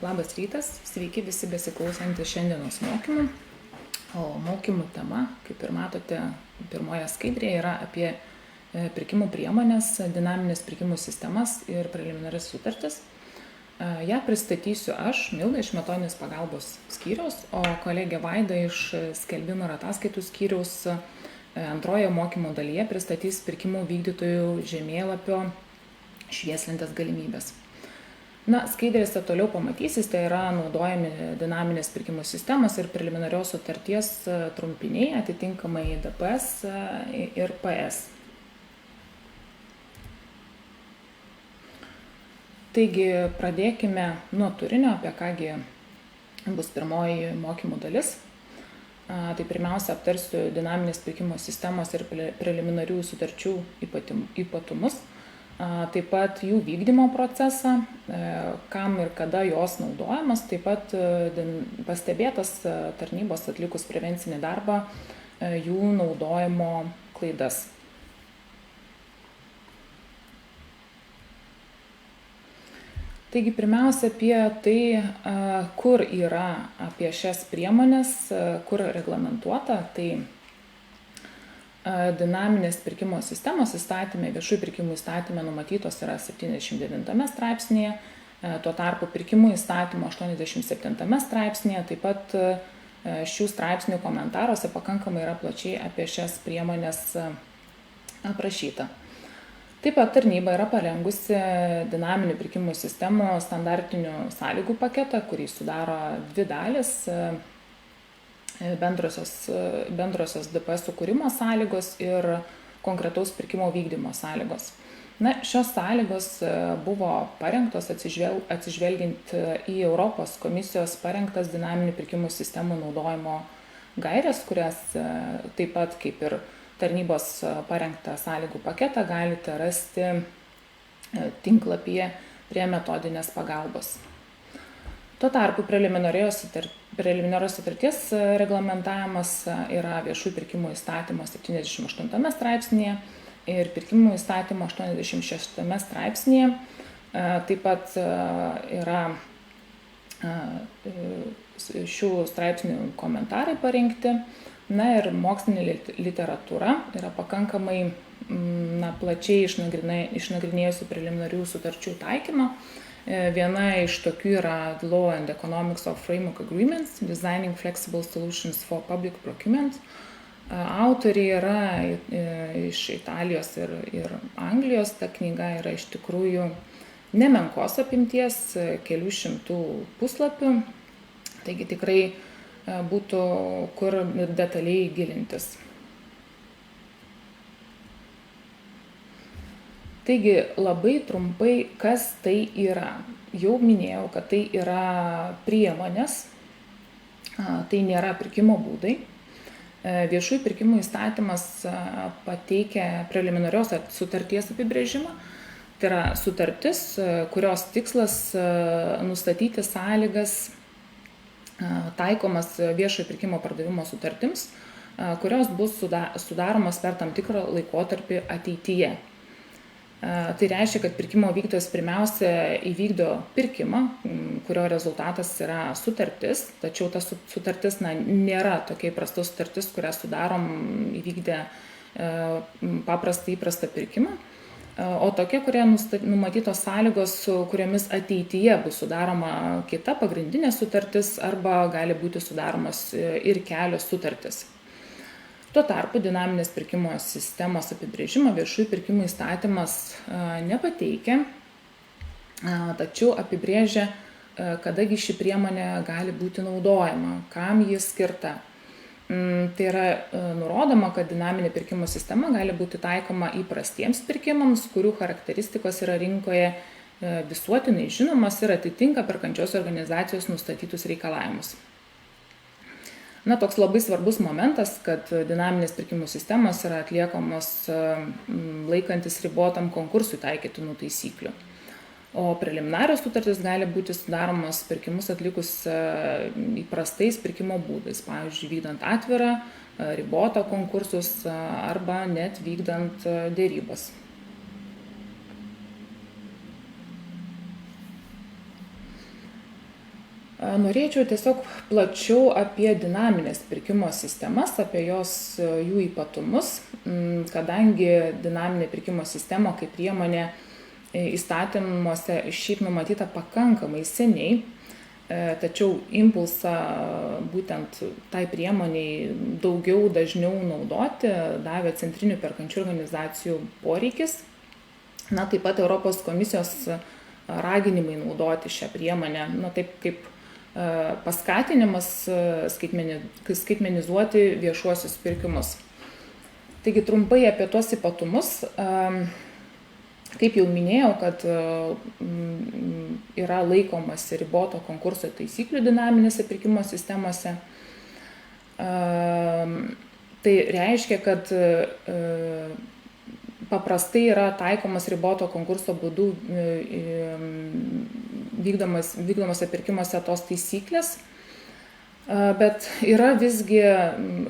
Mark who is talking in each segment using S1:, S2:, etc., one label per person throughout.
S1: Labas rytas, sveiki visi besiklausantys šiandienos mokymų. O mokymų tema, kaip ir matote, pirmoje skaidrėje yra apie pirkimų priemonės, dinaminės pirkimų sistemas ir preliminarias sutartis. Ja pristatysiu aš, Milda, iš metodinės pagalbos skyriaus, o kolegė Vaida iš skelbimų ir ataskaitų skyriaus antroje mokymo dalyje pristatys pirkimų vykdytojų žemėlapio švieslentės galimybės. Skaidrėse toliau pamatysis, tai yra naudojami dinaminės pirkimų sistemos ir preliminarios sutarties trumpiniai, atitinkamai DPS ir PS. Taigi pradėkime nuo turinio, apie kągi bus pirmoji mokymų dalis. Tai pirmiausia aptarsiu dinaminės pirkimo sistemos ir preliminarių sutarčių ypatumus. Taip pat jų vykdymo procesą, kam ir kada jos naudojamas, taip pat pastebėtas tarnybos atlikus prevencinį darbą, jų naudojimo klaidas. Taigi pirmiausia apie tai, kur yra apie šias priemonės, kur reglamentuota, tai dinaminės pirkimo sistemos įstatyme, viešųjų pirkimų įstatyme numatytos yra 79 straipsnėje, tuo tarpu pirkimų įstatymo 87 straipsnėje, taip pat šių straipsnių komentaruose pakankamai yra plačiai apie šias priemonės aprašyta. Taip pat tarnyba yra parengusi dinaminių pirkimų sistemų standartinių sąlygų paketą, kurį sudaro dvi dalis. Bendrosios DPS sukūrimo sąlygos ir konkretaus pirkimo vykdymo sąlygos. Šios sąlygos buvo parengtos atsižvelgiant į Europos komisijos parengtas dinaminių pirkimų sistemų naudojimo gaires, kurias taip pat kaip ir tarnybos parengtą sąlygų paketą galite rasti tinklapyje prie metodinės pagalbos. Tuo tarpu preliminarios sutarties reglamentavimas yra viešųjų pirkimų įstatymo 78 straipsnėje ir pirkimų įstatymo 86 straipsnėje. Taip pat yra šių straipsnių komentarai parengti. Ir mokslinė literatūra yra pakankamai plačiai išnagrinėjusi preliminarių sutarčių taikymą. Viena iš tokių yra The Law and Economics of Framework Agreements, Designing Flexible Solutions for Public Procurement. Autoriai yra iš Italijos ir Anglijos, ta knyga yra iš tikrųjų nemenkos apimties, kelių šimtų puslapių, taigi tikrai būtų kur detaliai gilintis. Taigi labai trumpai, kas tai yra. Jau minėjau, kad tai yra priemonės, tai nėra pirkimo būdai. Viešųjų pirkimų įstatymas pateikia preliminarios sutarties apibrėžimą. Tai yra sutartis, kurios tikslas nustatyti sąlygas taikomas viešojo pirkimo pardavimo sutartims, kurios bus sudaromas per tam tikrą laikotarpį ateityje. Tai reiškia, kad pirkimo vykdytojas pirmiausia įvykdo pirkimą, kurio rezultatas yra sutartis, tačiau ta sutartis nėra tokia įprasta sutartis, kurią sudarom įvykdę paprastą įprastą pirkimą, o tokia, kuria numatytos sąlygos, su kuriomis ateityje bus sudaroma kita pagrindinė sutartis arba gali būti sudaromos ir kelios sutartis. Tuo tarpu dinaminės pirkimo sistemos apibrėžimą viešųjų pirkimų įstatymas nepateikia, tačiau apibrėžia, kadagi ši priemonė gali būti naudojama, kam ji skirta. Tai yra nurodoma, kad dinaminė pirkimo sistema gali būti taikoma įprastiems pirkimams, kurių charakteristikos yra rinkoje visuotinai žinomos ir atitinka perkančios organizacijos nustatytus reikalavimus. Toks labai svarbus momentas, kad dinaminės pirkimų sistemos yra atliekamos laikantis ribotam konkursui taikytinų taisyklių. O preliminarios sutartys gali būti sudaromos pirkimus atlikus įprastais pirkimo būdais, pavyzdžiui, vykdant atvirą, ribotą konkursus arba net vykdant dėrybas. Norėčiau tiesiog plačiau apie dinaminės pirkimo sistemas, apie jų ypatumus, kadangi dinaminė pirkimo sistema kaip priemonė įstatymuose šiaip numatyta pakankamai seniai, tačiau impulsą būtent tai priemoniai daugiau, dažniau naudoti davė centrinių perkančių organizacijų poreikis. Taip pat Europos komisijos raginimai naudoti šią priemonę, taip kaip paskatinimas skaitmenizuoti viešuosius pirkimus. Taigi trumpai apie tuos ypatumus. Kaip jau minėjau, kad yra laikomasi riboto konkurso taisyklių dinaminėse pirkimo sistemose. Tai reiškia, kad paprastai yra taikomas riboto konkurso būdu vykdomose pirkimuose tos taisyklės, bet yra visgi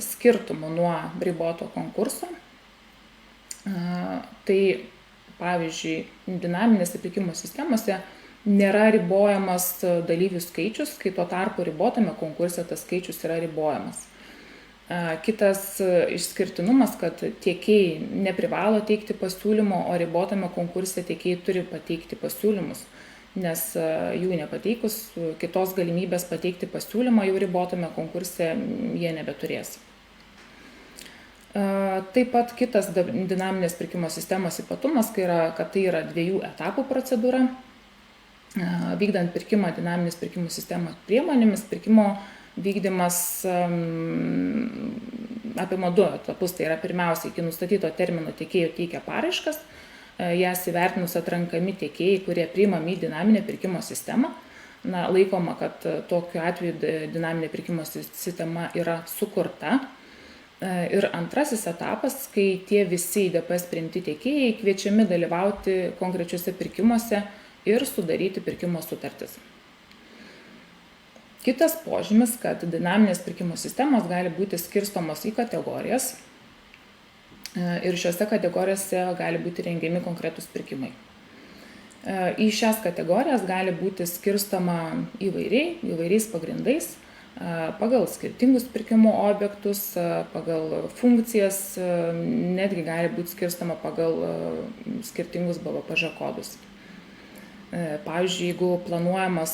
S1: skirtumų nuo riboto konkurso. Tai pavyzdžiui, dinaminėse pirkimo sistemose nėra ribojamas dalyvių skaičius, kai tuo tarpu ribotame konkurse tas skaičius yra ribojamas. Kitas išskirtinumas, kad tiekėjai neprivalo teikti pasiūlymo, o ribotame konkurse tiekėjai turi pateikti pasiūlymus, nes jų nepateikus, kitos galimybės pateikti pasiūlymą jau ribotame konkurse jie nebeturės. Taip pat kitas dinaminės pirkimo sistemos ypatumas, kad tai yra 2 etapų procedūra. Vykdant pirkimą dinaminės pirkimų sistemos priemonėmis, pirkimo vykdymas apima 2 etapus. Tai yra pirmiausia, iki nustatyto termino tiekėjų teikia paraiškas, jas įvertinus atrenkami tiekėjai, kurie priimami į dinaminę pirkimo sistemą. Laikoma, kad tokiu atveju dinaminė pirkimo sistema yra sukurta. Ir antrasis etapas, kai tie visi į DPS priimti tiekėjai kviečiami dalyvauti konkrečiuose pirkimuose ir sudaryti pirkimo sutartis. Kitas požymis, kad dinaminės pirkimo sistemos gali būti skirstomos į kategorijas ir šiose kategorijose gali būti rengiami konkretūs pirkimai. Į šias kategorijas gali būti skirstoma įvairiais pagrindais, pagal skirtingus pirkimo objektus, pagal funkcijas, netgi gali būti skirstama pagal skirtingus BVPŽ kodus. Pavyzdžiui, jeigu planuojama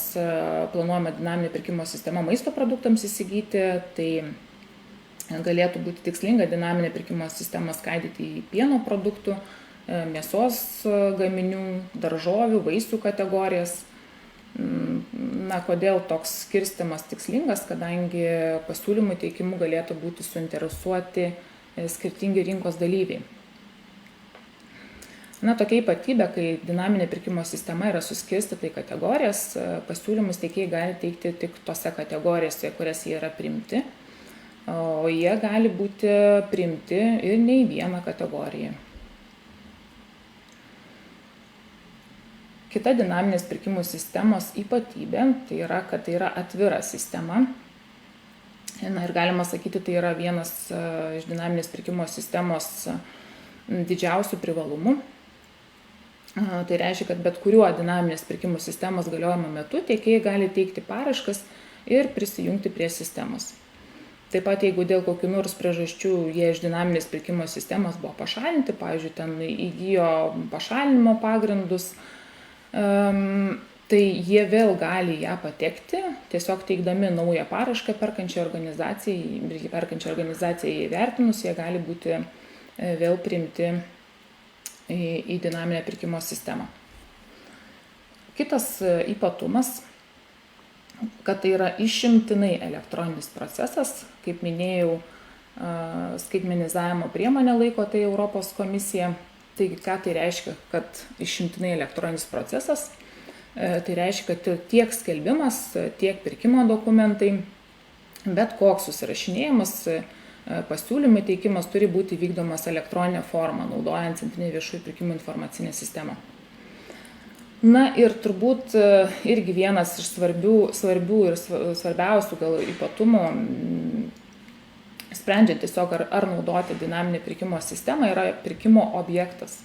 S1: dinaminė pirkimo sistema maisto produktams įsigyti, tai galėtų būti tikslinga dinaminė pirkimo sistema skaidyti į pieno produktų, mėsos gaminių, daržovių, vaisių kategorijas. Kodėl toks skirstymas tikslingas, kadangi pasiūlymų teikimu galėtų būti suinteresuoti skirtingi rinkos dalyviai. Tokia ypatybė, kai dinaminė pirkimo sistema yra suskirstyta į kategorijas, pasiūlymus teikėjai gali teikti tik tose kategorijose, kurias jie yra priimti, o jie gali būti priimti ir ne į vieną kategoriją. Kita dinaminės pirkimų sistemos ypatybė, tai yra, kad tai yra atvira sistema. Ir galima sakyti, tai yra vienas iš dinaminės pirkimo sistemos didžiausių privalumų. Tai reiškia, kad bet kuriuo dinaminės pirkimų sistemos galiojimo metu tiekėjai gali teikti paraiškas ir prisijungti prie sistemos. Taip pat, jeigu dėl kokių nors priežasčių jie iš dinaminės pirkimo sistemos buvo pašalinti, pavyzdžiui, ten įgijo pašalinimo pagrindus, tai jie vėl gali ją patekti, tiesiog teikdami naują paraišką perkančiai organizacijai įvertinus, jie gali būti vėl priimti į dinaminę pirkimo sistemą. Kitas ypatumas, kad tai yra išimtinai elektroninis procesas, kaip minėjau, skaitmenizavimo priemonę laiko tai Europos komisija. Taigi, ką tai reiškia, kad išimtinai elektroninis procesas? Tai reiškia, kad tiek skelbimas, tiek pirkimo dokumentai, bet koks susirašinėjimas, pasiūlymų teikimas turi būti vykdomas elektroninė forma, naudojant centrinę viešųjų pirkimų informacinę sistemą. Ir turbūt irgi vienas iš svarbių ir svarbiausių gal ypatumų, sprendžiant tiesiog ar naudoti dinaminę pirkimo sistemą, yra pirkimo objektas.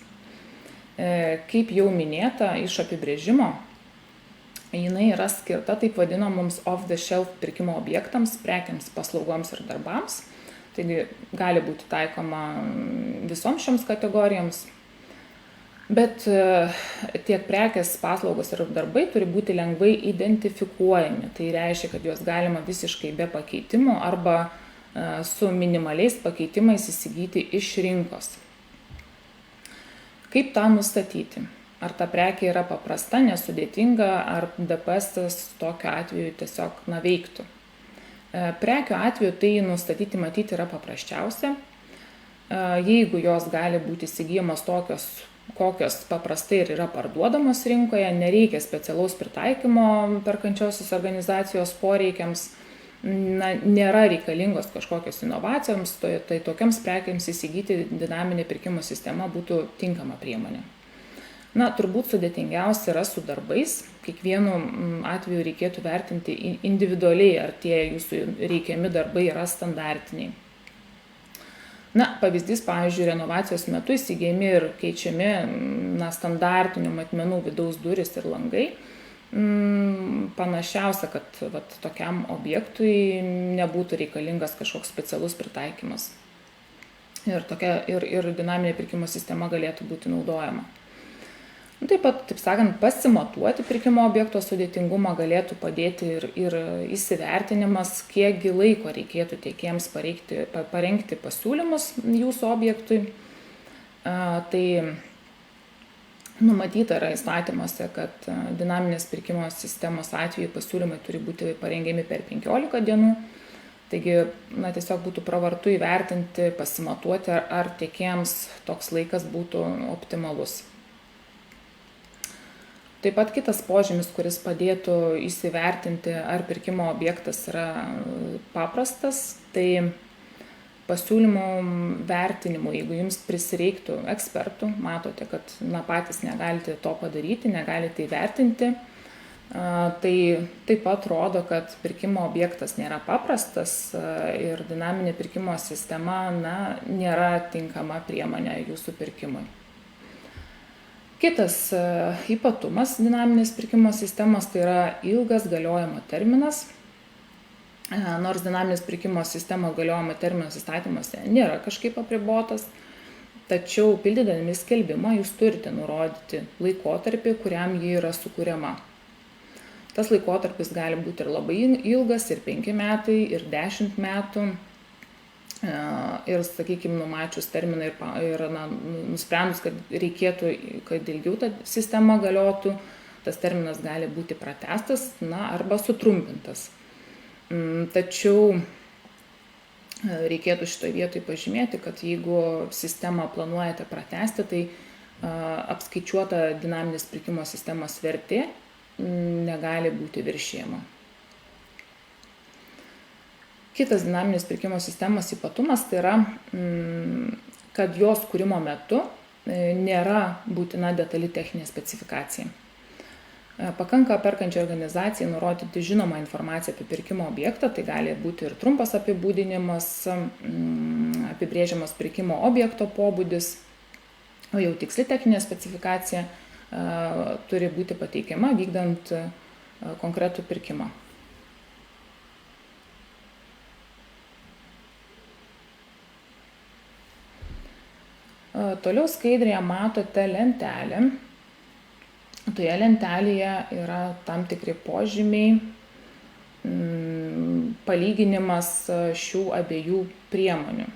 S1: Kaip jau minėta, iš apibrėžimo jinai yra skirta taip vadinamoms off-the-shelf pirkimo objektams, prekiams, paslaugoms ir darbams. Taigi gali būti taikoma visoms šioms kategorijoms, bet tiek prekės, paslaugos ir darbai turi būti lengvai identifikuojami. Tai reiškia, kad juos galima visiškai be pakeitimų arba su minimaliais pakeitimais įsigyti iš rinkos. Kaip tą nustatyti? Ar ta prekė yra paprasta, nesudėtinga, ar DPS tokiu atveju tiesiog veiktų? Prekių atveju tai nustatyti matyti yra paprasčiausia. Jeigu jos gali būti įsigyjamos tokios, kokios paprastai ir yra parduodamos rinkoje, nereikia specialaus pritaikymo perkančiosios organizacijos poreikiams, nėra reikalingos kažkokios inovacijoms, tai tokiams prekiams įsigyti dinaminė pirkimo sistema būtų tinkama priemonė. Turbūt sudėtingiausia yra su darbais. Kiekvienu atveju reikėtų vertinti individualiai, ar tie jūsų reikiami darbai yra standartiniai. Pavyzdys, pavyzdžiui, renovacijos metu įsigyjami ir keičiami standartinių matmenų vidaus durys ir langai. Panašiausia, kad tokiam objektui nebūtų reikalingas kažkoks specialus pritaikymas. Ir dinaminė pirkimo sistema galėtų būti naudojama. Taip pat, taip sakant, pasimatuoti pirkimo objekto sudėtingumą galėtų padėti ir įsivertinimas, kiekgi laiko reikėtų tiekėjams parengti pasiūlymus jūsų objektui. Tai numatyta yra įstatymuose, kad dinaminės pirkimo sistemos atveju pasiūlymai turi būti parengiami per 15 dienų. Taigi, tiesiog būtų pravartu įvertinti, pasimatuoti, ar tiekėjams toks laikas būtų optimalus. Taip pat kitas požymis, kuris padėtų įsivertinti, ar pirkimo objektas yra paprastas, tai pasiūlymų vertinimų. Jeigu jums prisireiktų ekspertų, matote, kad patys negalite to padaryti, negalite įvertinti, tai taip pat rodo, kad pirkimo objektas nėra paprastas ir dinaminė pirkimo sistema nėra tinkama priemonė jūsų pirkimui. Kitas ypatumas dinaminės pirkimo sistemos tai yra ilgas galiojimo terminas. Nors dinaminės pirkimo sistemos galiojimo terminas įstatymuose nėra kažkaip apribotas, tačiau pildydami skelbimą jūs turite nurodyti laikotarpį, kuriam ji yra sukuriama. Tas laikotarpis gali būti ir labai ilgas, ir 5 metai, ir 10 metų. Ir, sakykime, numačius terminą ir nusprendus, kad reikėtų, kad ilgiau ta sistema galiotų, tas terminas gali būti pratęstas arba sutrumpintas. Tačiau reikėtų šitoje vietoje pažymėti, kad jeigu sistemą planuojate pratęsti, tai apskaičiuota dinaminės pirkimo sistemos vertė negali būti viršijama. Kitas dinaminės pirkimo sistemos ypatumas tai yra, kad jos kūrimo metu nėra būtina detali techninė specifikacija. Pakanka perkančiai organizacijai nurodyti žinomą informaciją apie pirkimo objektą, tai gali būti ir trumpas apibūdinimas, apibrėžiamas pirkimo objekto pobūdis, o jau tiksli techninė specifikacija turi būti pateikiama vykdant konkretų pirkimą. Toliau skaidrėje matote lentelę. Toje lentelėje yra tam tikri požymiai, palyginimas šių abiejų priemonių.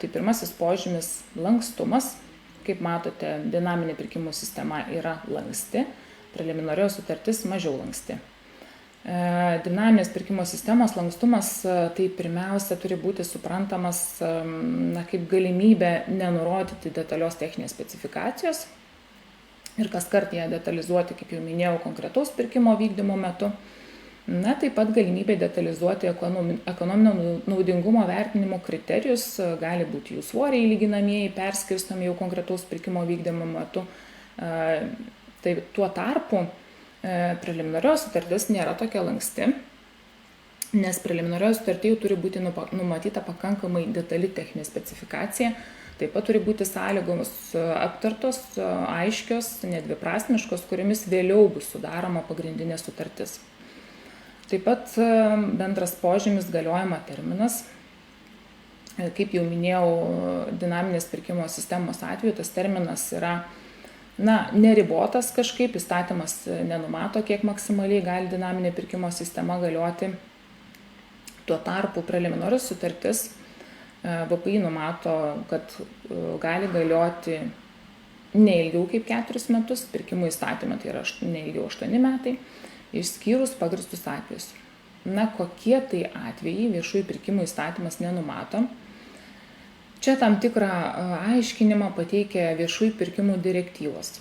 S1: Tai pirmasis požymis – lankstumas. Kaip matote, dinaminė pirkimų sistema yra lanksti, preliminarioji sutartis mažiau lanksti. Dinaminės pirkimo sistemos lankstumas tai pirmiausia turi būti suprantamas kaip galimybė nenurodyti detalios techninės specifikacijos ir kaskart ją detalizuoti, kaip jau minėjau, konkretaus pirkimo vykdymo metu. Taip pat galimybė detalizuoti ekonominio naudingumo vertinimo kriterijus, gali būti jų svoriai lyginamieji, perskirstomi jau konkretaus pirkimo vykdymo metu. Tai tuo tarpu preliminarios sutartis nėra tokia lanksti, nes preliminarios sutartyje turi būti numatyta pakankamai detali techninė specifikacija, Taip pat turi būti sąlygos aptartos, aiškios, nedviprasmiškos, kuriomis vėliau bus sudaroma pagrindinė sutartis. Taip pat bendras požymis galiojimo terminas. Kaip jau minėjau, dinaminės pirkimo sistemos atveju tas terminas yra neribotas kažkaip, įstatymas nenumato, kiek maksimaliai gali dinaminė pirkimo sistema galioti. Tuo tarpu preliminari sutartis VPI numato, kad gali galioti ne ilgiau kaip 4 metus, pirkimų įstatymą tai yra ne ilgiau 8 metai, išskyrus pagrįstus atvejus. Kokie tai atvejai viešųjų pirkimų įstatymas nenumato. Čia tam tikrą aiškinimą pateikia viešųjų pirkimų direktyvos.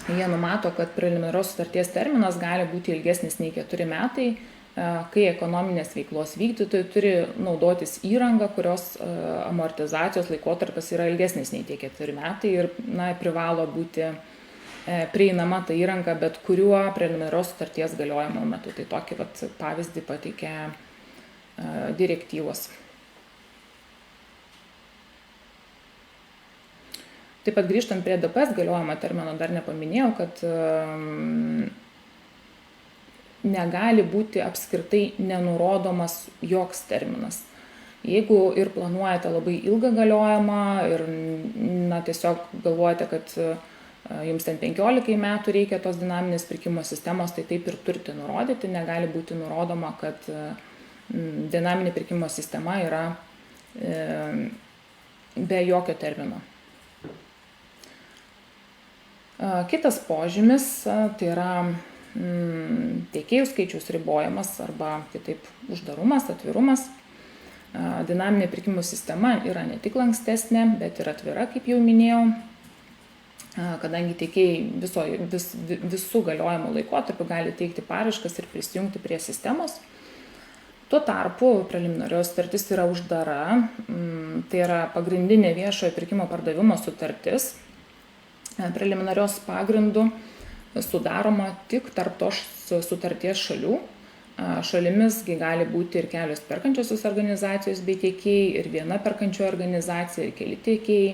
S1: Jie numato, kad preliminarios sutarties terminas gali būti ilgesnis nei 4 metai, kai ekonominės veiklos vykdytojai turi naudotis įrangą, kurios amortizacijos laikotarpis yra ilgesnis nei tie 4 metai ir privalo būti prieinama ta įranga bet kuriuo preliminarios sutarties galiojimo metu. Tai tokį pavyzdį pateikia direktyvos. Taip pat grįžtant prie DPS galiojimo termino, dar nepaminėjau, kad negali būti apskritai nenurodomas joks terminas. Jeigu ir planuojate labai ilgą galiojimą ir tiesiog galvojate, kad jums ten 15 metų reikia tos dinaminės pirkimo sistemos, tai taip ir turite nurodyti, negali būti nurodoma, kad dinaminė pirkimo sistema yra be jokio termino. Kitas požymis tai yra tiekėjų skaičiaus ribojimas arba kitaip uždarumas, atvirumas. Dinaminė pirkimų sistema yra ne tik lankstesnė, bet ir atvira, kaip jau minėjau, kadangi tiekėjai visų galiojimo laikotarpių gali teikti paraiškas ir prisijungti prie sistemos. Tuo tarpu preliminarios sutartis yra uždara, tai yra pagrindinė viešojo pirkimo pardavimo sutartis. Preliminarios pagrindų sudaroma tik tarp tos sutarties šalių. Šalimis gali būti ir kelios perkančiosios organizacijos bei tiekėjai, ir viena perkančioji organizacija, ir keli tiekėjai.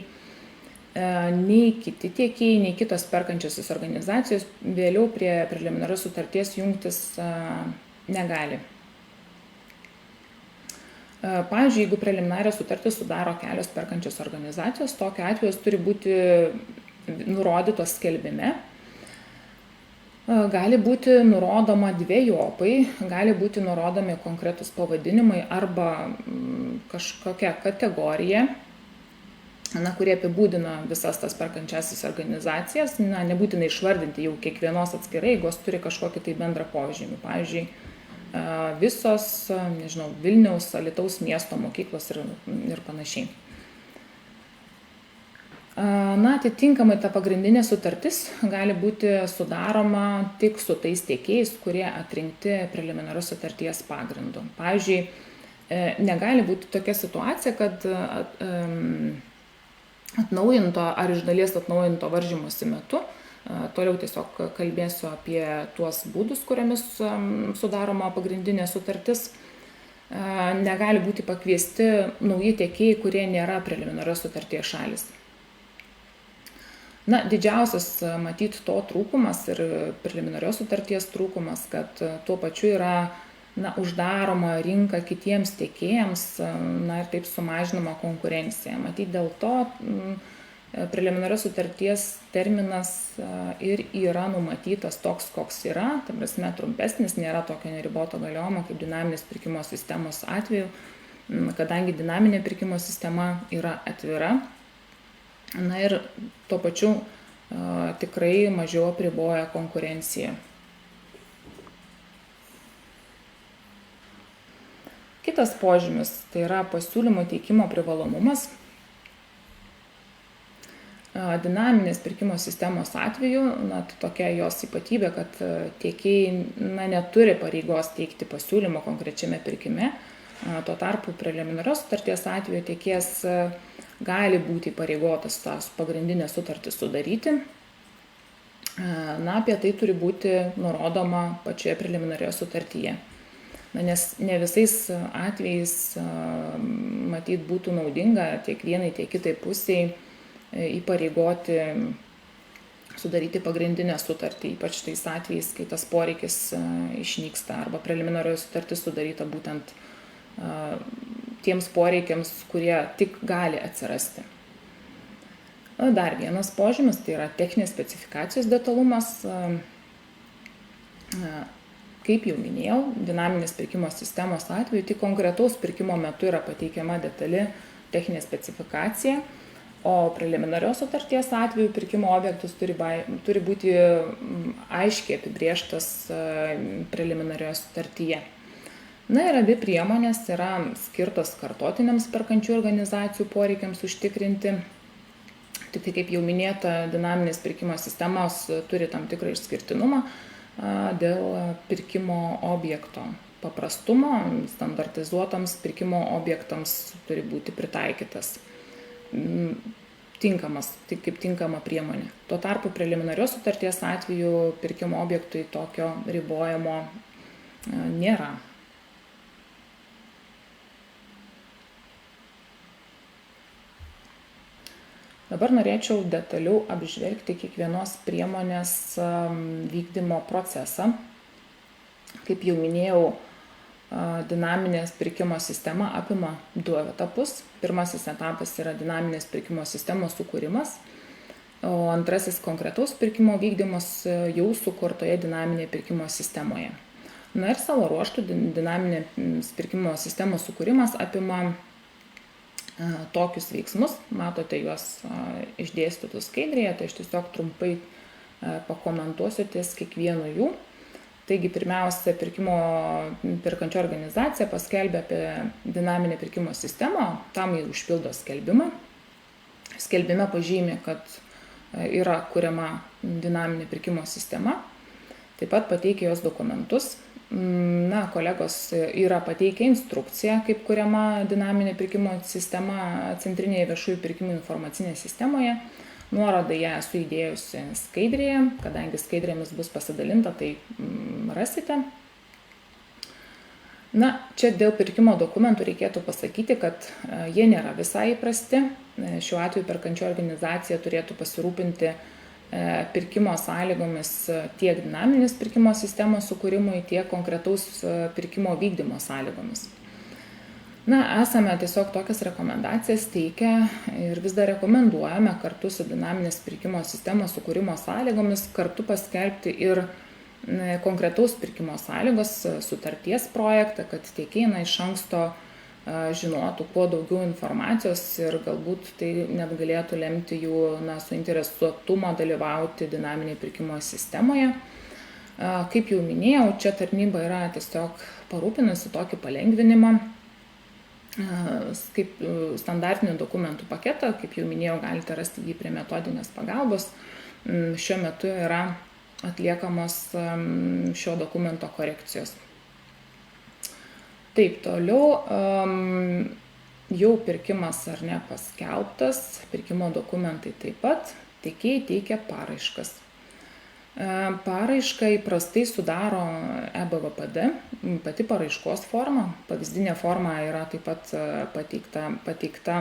S1: Nei kiti tiekėjai, nei kitos perkančiosios organizacijos vėliau prie preliminarios sutarties jungtis negali. Pavyzdžiui, jeigu preliminarią sutartį sudaro kelios perkančios organizacijos, tokiu atveju turi būti nurodytos skelbime. Gali būti nurodoma dvejopai, gali būti nurodomi konkretus pavadinimai arba kažkokia kategorija, kurie apibūdina visas tas perkančiasis organizacijas, nebūtinai išvardinti jau kiekvienos atskirai, jeigu jos turi kažkokį tai bendrą požymį. Pavyzdžiui, visos, Vilniaus, Alytaus miesto mokyklos ir panašiai. Atitinkamai ta pagrindinė sutartis gali būti sudaroma tik su tais tiekėjais, kurie atrinkti preliminarios sutarties pagrindu. Pavyzdžiui, negali būti tokia situacija, kad atnaujinto ar iš dalies atnaujinto varžymosi metu, toliau tiesiog kalbėsiu apie tuos būdus, kuriomis sudaroma pagrindinė sutartis, negali būti pakviesti nauji tiekėjai, kurie nėra preliminarios sutarties šalys. Didžiausias matyt to trūkumas ir preliminarios sutarties trūkumas, kad tuo pačiu yra uždaroma rinka kitiems tiekėjams ir taip sumažinama konkurencija. Matyt dėl to preliminarios sutarties terminas ir yra numatytas toks, koks yra, ta prasme trumpesnis, nėra tokio neriboto galiojimo kaip dinaminės pirkimo sistemos atveju, kadangi dinaminė pirkimo sistema yra atvira. Ir tuo pačiu tikrai mažiau apriboja konkurenciją. Kitas požymis tai yra pasiūlymo teikimo privalomumas. Dinaminės pirkimo sistemos atveju, tai tokia jos ypatybė, kad tiekėjai neturi pareigos teikti pasiūlymo konkrečiame pirkime. Tuo tarpu preliminarios sutarties atveju tiekėjas gali būti įpareigotas tą pagrindinę sutartį sudaryti. Apie tai turi būti nurodoma pačioje preliminarioje sutartyje. Nes ne visais atvejais matyt būtų naudinga tiek vienai, tiek kitai pusiai įpareigoti sudaryti pagrindinę sutartį, ypač tais atvejais, kai tas poreikis išnyksta arba preliminarioji sutartis sudaryta būtent tiems poreikiams, kurie tik gali atsirasti. Dar vienas požymis, tai yra techninės specifikacijos detalumas. Kaip jau minėjau, dinaminės pirkimo sistemos atveju tik konkretaus pirkimo metu yra pateikiama detali techninė specifikacija, o preliminarios sutarties atveju pirkimo objektus turi būti aiškiai apibrėžtas preliminarioje sutartyje. Ir abi priemonės yra skirtos kartotiniams perkančių organizacijų poreikiams užtikrinti. Tik tai, kaip jau minėta, dinaminės pirkimo sistemos turi tam tikrą išskirtinumą dėl pirkimo objekto paprastumo, standartizuotams pirkimo objektams turi būti pritaikytas kaip tinkama priemonė. Tuo tarpu preliminarios sutarties atveju pirkimo objektui tokio ribojimo nėra. Dabar norėčiau detaliau apžvelgti kiekvienos priemonės vykdymo procesą. Kaip jau minėjau, dinaminės pirkimo sistema apima 2 etapus. Pirmasis etapas yra dinaminės pirkimo sistemos sukūrimas, o antrasis konkretaus pirkimo vykdymas jau sukurtoje dinaminėje pirkimo sistemoje. Ir savo ruožtų dinaminės pirkimo sistemos sukūrimas apima tokius veiksmus, matote juos išdėstytus skaidrėje, tai aš tiesiog trumpai pakomentuosiu ties kiekvienu jų. Taigi, pirmiausia, perkančio organizacija paskelbė apie dinaminę pirkimo sistemą, tam jį užpildo skelbimą. Skelbime pažymi, kad yra kuriama dinaminė pirkimo sistema, taip pat pateikia jos dokumentus. Kolegos yra pateikę instrukciją, kaip kuriama dinaminė pirkimo sistema centrinėje viešųjų pirkimų informacinėje sistemoje. Nuorodą ją esu įdėjusi skaidrėje, kadangi skaidrėmis bus pasidalinta, tai rasite. Čia dėl pirkimo dokumentų reikėtų pasakyti, kad jie nėra visai įprasti. Šiuo atveju perkančio organizacija turėtų pasirūpinti pirkimo sąlygomis tiek dinaminės pirkimo sistemos sukūrimui, tiek konkretaus pirkimo vykdymo sąlygomis. Esame tiesiog tokias rekomendacijas teikę ir vis dar rekomenduojame kartu su dinaminės pirkimo sistemos sukūrimo sąlygomis kartu paskelbti ir konkretaus pirkimo sąlygos sutarties projektą, kad tiekėjai iš anksto žinotų kuo daugiau informacijos ir galbūt tai net galėtų lemti jų suinteresuotumą dalyvauti dinaminėje pirkimo sistemoje. Kaip jau minėjau, čia tarnyba yra tiesiog parūpinusi tokį palengvinimą, kaip standartinių dokumentų paketą, kaip jau minėjau, galite rasti jį prie metodinės pagalbos. Šiuo metu yra atliekamos šio dokumento korekcijos. Taip, toliau jau pirkimas ar ne paskelbtas, pirkimo dokumentai taip pat, tiekėjai teikia paraiškas. Paraišką įprastai sudaro EBVPD, pati paraiškos forma, pavyzdinė forma yra taip pat pateikta,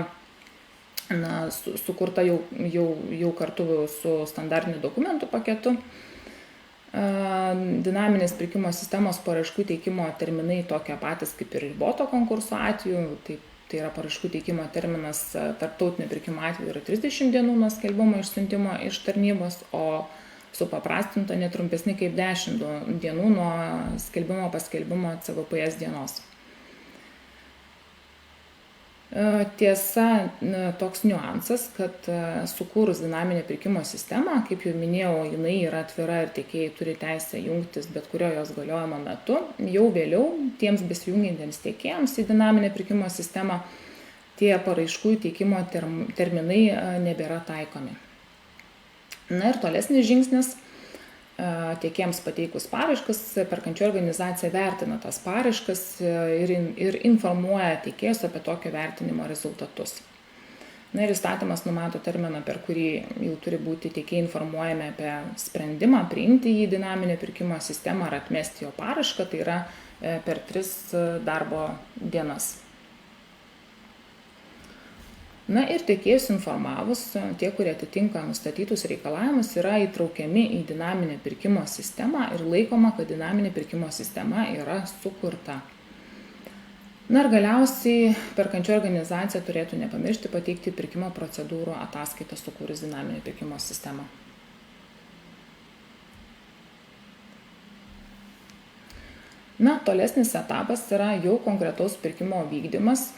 S1: sukurta jau kartu su standartiniu dokumentų paketu. Dinaminės pirkimo sistemos paraiškų teikimo terminai tokie patys kaip ir riboto konkurso atveju, tai yra paraiškų teikimo terminas tarptautinio pirkimo atveju yra 30 dienų nuo skelbimo išsiuntimo iš tarnybos, o supaprastinta netrumpesni kaip 10 dienų nuo skelbimo paskelbimo CVPS dienos. Tiesa, toks niuansas, kad sukūrus dinaminę pirkimo sistemą, kaip jau minėjau, jinai yra atvira ir tiekėjai turi teisę jungtis bet kurio jos galiojimo metu. Jau vėliau tiems besijungiantiems tiekėjams į dinaminę pirkimo sistemą tie paraiškų teikimo terminai nebėra taikomi. Ir tolesnis žingsnis. Tiekėjams pateikus paraiškas, perkančioji organizacija vertina tas paraiškas ir informuoja tiekėjus apie tokio vertinimo rezultatus. Na ir įstatymas numato terminą, per kurį jau turi būti tiekėjai informuojami apie sprendimą, priimti jį į dinaminę pirkimo sistemą ar atmesti jo parašką, tai yra per 3 darbo dienas. Na ir tiekėjus informavus, tie, kurie atitinka nustatytus reikalavimus, yra įtraukiami į dinaminę pirkimo sistemą ir laikoma, kad dinaminė pirkimo sistema yra sukurta. Na ir galiausiai perkančioji organizacija turėtų nepamiršti pateikti pirkimo procedūrų ataskaitą sukūrus dinaminę pirkimo sistemą. Na, tolesnis etapas yra jau konkretaus pirkimo vykdymas,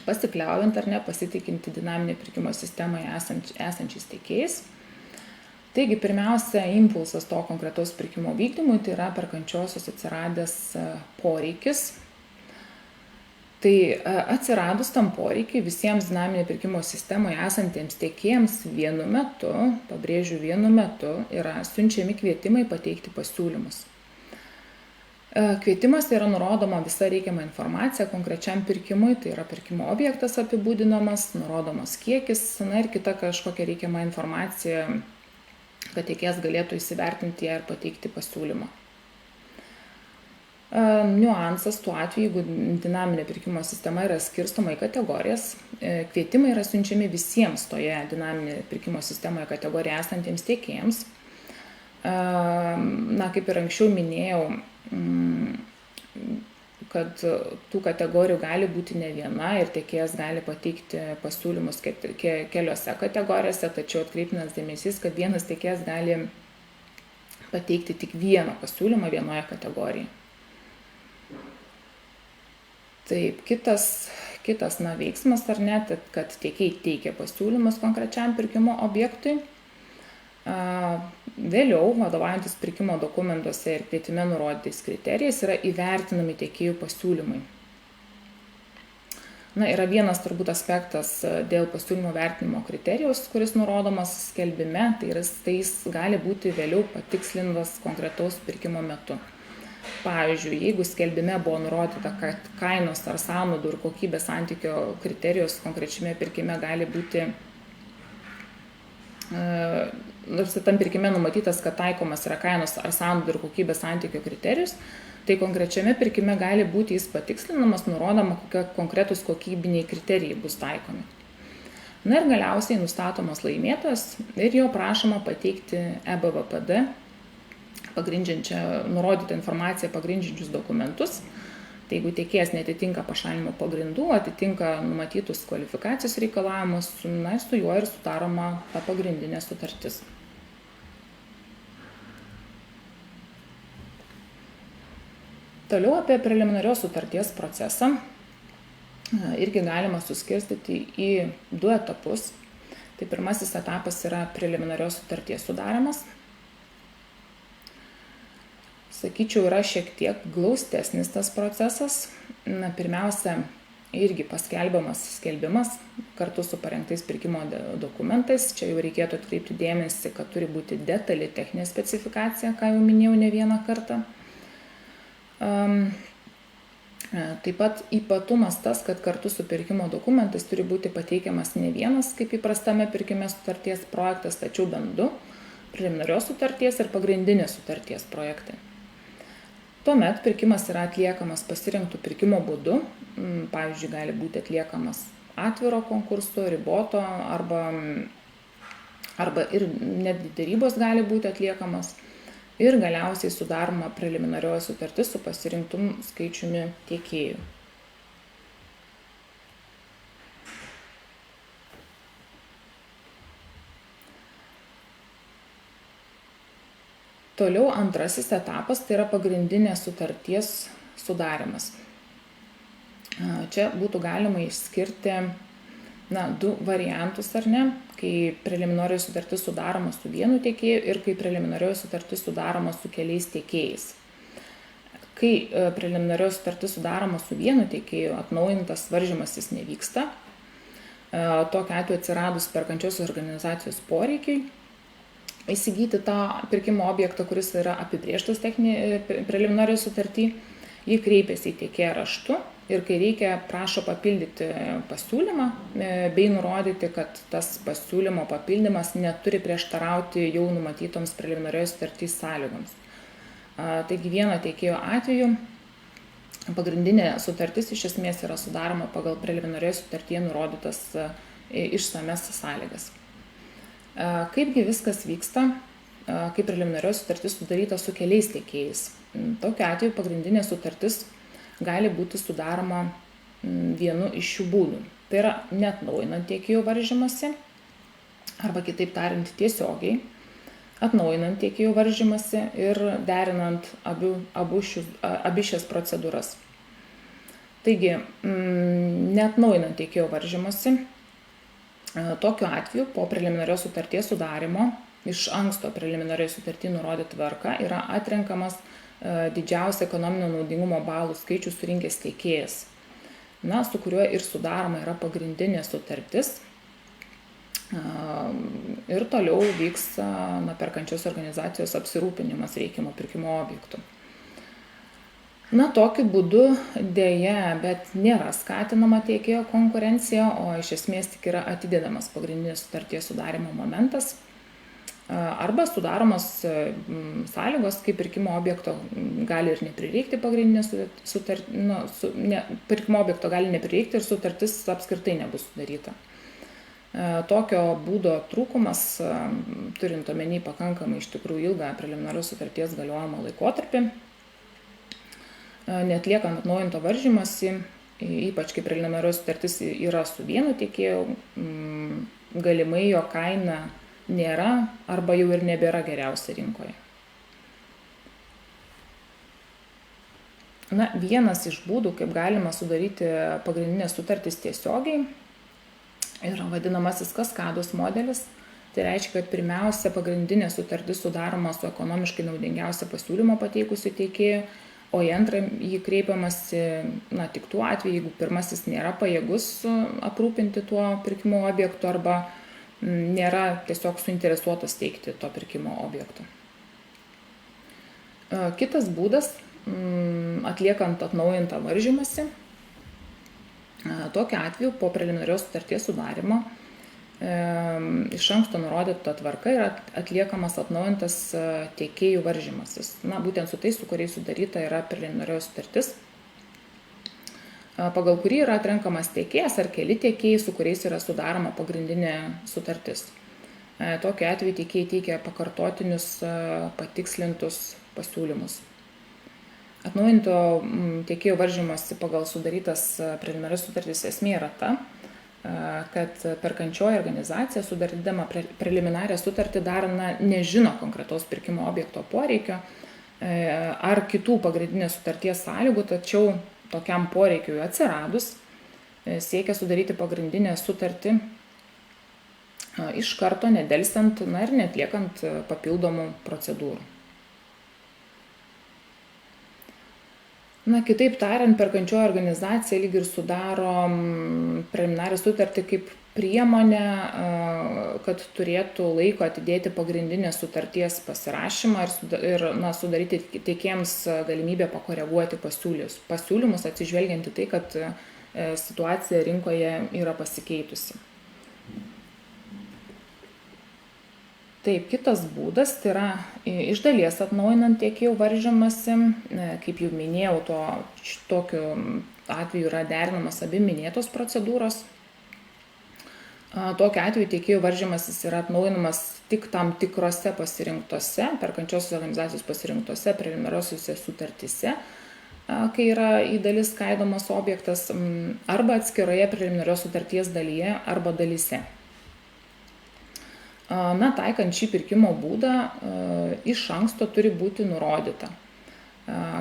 S1: pasikliaujant ar ne, pasitikinti dinaminę pirkimo sistemoje esančiais tiekėjais. Taigi, pirmiausia, impulsas to konkretaus pirkimo vykdymui, tai yra perkančiosios atsiradęs poreikis. Tai atsiradus tam poreikiai visiems dinaminė pirkimo sistemoje esantiems tiekėjams vienu metu, pabrėžiu vienu metu, yra siunčiami kvietimai pateikti pasiūlymus. Kvietimas yra nurodoma visa reikiama informacija konkrečiam pirkimui, tai yra pirkimo objektas apibūdinamas, nurodomas kiekis, na ir kita kažkokia reikiama informacija, kad tiekėjas galėtų įsivertinti ją ir pateikti pasiūlymą. Niuansas tuo atveju, jeigu dinaminė pirkimo sistema yra skirstoma į kategorijas, kvietimai yra siunčiami visiems toje dinaminėje pirkimo sistemoje kategorijoje esantiems tiekėjams. Na, kaip ir anksčiau minėjau, kad tų kategorijų gali būti ne viena ir tiekėjas gali pateikti pasiūlymus keliose kategorijose, tačiau atkreiptinas dėmesys, kad vienas tiekėjas gali pateikti tik vieną pasiūlymą vienoje kategorijoje. Taip, kitas veiksmas ar ne, kad tiekėjai teikia pasiūlymus konkrečiam pirkimo objektui. Vėliau, vadovaujantis pirkimo dokumentuose ir kvietime nurodytais kriterijais, yra įvertinami tiekėjų pasiūlymai. Na, yra vienas turbūt aspektas dėl pasiūlymo vertinimo kriterijaus, kuris nurodomas skelbime, tai jis gali būti vėliau patikslintas konkretaus pirkimo metu. Pavyzdžiui, jeigu skelbime buvo nurodyta, kad kainos ar sąnaudų ir kokybės santykio kriterijus konkrečiame pirkime gali būti nors tam pirkime numatytas, kad taikomas yra kainos ar sąnaudų ir kokybės santykio kriterijus, tai konkrečiame pirkime gali būti jis patikslinamas, nurodoma, kokie konkretūs kokybiniai kriterijai bus taikomi. Na ir galiausiai nustatomas laimėtojas ir jo prašoma pateikti EBVPD, nurodytą informaciją pagrindžiančius dokumentus. Tai jeigu tiekėjas netitinka pašalinimo pagrindų, atitinka numatytus kvalifikacijos reikalavimus, na, su juo ir sudaroma ta pagrindinė sutartis. Toliau apie preliminarios sutarties procesą irgi galima suskirstyti į 2 etapus. Tai pirmasis etapas yra preliminarios sutarties sudarymas. Sakyčiau, yra šiek tiek glaustesnis tas procesas. Na, pirmiausia, irgi paskelbiamas skelbimas kartu su parengtais pirkimo dokumentais. Čia jau reikėtų atkreipti dėmesį, kad turi būti detali techninė specifikacija, ką jau minėjau ne vieną kartą. Taip pat ypatumas tas, kad kartu su pirkimo dokumentais turi būti pateikiamas ne vienas, kaip įprastame pirkime sutarties projektas, tačiau bent 2 preliminarios sutarties ir pagrindinės sutarties projektai. Tuomet pirkimas yra atliekamas pasirinktų pirkimo būdu, pavyzdžiui, gali būti atliekamas atviro konkurso, riboto arba ir netgi derybos gali būti atliekamas ir galiausiai sudaroma preliminarioji sutartis su pasirinktum skaičiumi tiekėjų. Toliau antrasis etapas, tai yra pagrindinės sutarties sudarymas. Čia būtų galima išskirti 2 variantus, ar ne, kai preliminarioji sutartis sudaroma su vienu tiekėju ir kai preliminarioji sutartis sudaroma su keliais tiekėjais. Kai preliminarioji sutartis sudaroma su vienu tiekėju, atnaujintas varžymasis nevyksta. Tokiu atveju atsiradus perkančiosios organizacijos poreikiai įsigyti tą pirkimo objektą, kuris yra apibrėžtas preliminarioje sutarty, jį kreipiasi į tiekėją raštu ir kai reikia, prašo papildyti pasiūlymą bei nurodyti, kad tas pasiūlymo papildymas neturi prieštarauti jau numatytoms preliminarioje sutartys sąlygoms. Taigi vieno tiekėjo atveju pagrindinė sutartis iš esmės yra sudaroma pagal preliminarioje sutartyje nurodytas išsames sąlygas. Kaipgi viskas vyksta, kai preliminarioji sutartis sudaryta su keliais tiekėjais. Tokiu atveju pagrindinė sutartis gali būti sudaroma vienu iš šių būdų. Tai yra neatnaujinant tiekėjų varžymąsi, arba kitaip tariant tiesiogiai, atnaujinant tiekėjų varžymąsi ir derinant abi šias procedūras. Taigi, neatnaujinant tiekėjų varžymąsi, tokiu atveju po preliminarios sutarties sudarimo iš anksto preliminariai sutartį nurodyta tvarka yra atrenkamas didžiausią ekonominio naudingumo balų skaičių surinkęs tiekėjas, su kuriuo ir sudaroma yra pagrindinė sutartis ir toliau vyks perkančios organizacijos apsirūpinimas reikiamo pirkimo objektų. Tokiu būdu dėja, bet nėra skatinama tiekėjo konkurencija, o iš esmės tik yra atidedamas pagrindinės sutarties sudarimo momentas arba sudaromas sąlygos, kai pirkimo objekto gali ir neprireikti pagrindinės pirkimo objekto gali neprireikti ir sutartis apskritai nebus sudaryta. Tokio būdo trūkumas, turint omeny pakankamai iš tikrųjų ilgą preliminarios sutarties galiojimo laikotarpį, neatliekant atnaujinto varžymąsi, ypač kai preliminarios sutartis yra su vienu tiekėju, galimai jo kaina nėra arba jau ir nebėra geriausia rinkoje. Vienas iš būdų, kaip galima sudaryti pagrindinės sutartis tiesiogiai, yra vadinamasis kaskados modelis. Tai reiškia, kad pirmiausia pagrindinė sutartis sudaroma su ekonomiškai naudingiausia pasiūlymo pateikusiu tiekėju, o į antrą jį kreipiamasi tik tuo atveju, jeigu pirmasis nėra pajėgus aprūpinti tuo pirkimo objektu arba nėra tiesiog suinteresuotas teikti to pirkimo objekto. Kitas būdas, atliekant atnaujintą varžymąsi, tokiu atveju po preliminarios sutarties sudarymo iš anksto nurodyta tvarka yra atliekamas atnaujintas tiekėjų varžymasis. Būtent su tais, su kuriais sudaryta yra preliminarios sutartis, pagal kurį yra atrenkamas tiekėjas ar keli tiekėjai, su kuriais yra sudaroma pagrindinė sutartis. Tokiu atveju tiekėjai teikia pakartotinius patikslintus pasiūlymus. Atnaujinto tiekėjų varžymasi pagal sudarytas preliminarias sutartis esmė yra ta, kad perkančioji organizacija sudarydama preliminarią sutartį dar nežino konkretaus pirkimo objekto poreikio ar kitų pagrindinės sutarties sąlygų, tačiau tokiam poreikiui atsiradus siekia sudaryti pagrindinę sutartį iš karto, nedelsiant ir neatliekant papildomų procedūrų. Kitaip tariant, perkančioji organizacija lyg ir sudaro preliminarią sutartį kaip priemonę, kad turėtų laiko atidėti pagrindinės sutarties pasirašymą ir sudaryti tiekėjams galimybę pakoreguoti pasiūlymus, atsižvelgiant į tai, kad situacija rinkoje yra pasikeitusi. Taip, kitas būdas, tai yra iš dalies atnaujinant tiekėjų varžymąsi, kaip jau minėjau, tokiu atveju yra derinamas abi minėtos procedūros. Tokiu atveju tiekėjų varžymasis yra atnaujinamas tik tam tikrose pasirinktose, perkančiosios organizacijos pasirinktose preliminariosiose sutartyse, kai yra į dalis skaidomas objektas, arba atskiroje preliminarios sutarties dalyje arba dalyse. Taikant šį pirkimo būdą, iš anksto turi būti nurodyta,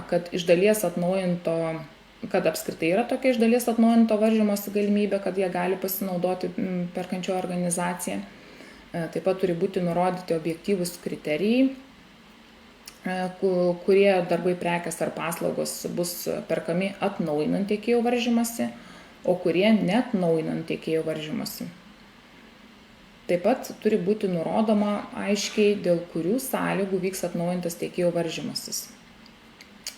S1: kad iš dalies atnaujinto, kad apskritai yra tokia iš dalies atnaujinto varžymosi galimybė, kad jie gali pasinaudoti perkančioji organizacija. Taip pat turi būti nurodyti objektyvūs kriterijai, kurie darbai, prekės ar paslaugos bus perkami atnaujinant tiekėjų varžymąsi, o kurie neatnaujinant tiekėjų varžymąsi. Taip pat turi būti nurodoma aiškiai, dėl kurių sąlygų vyks atnaujintas tiekėjų varžymasis.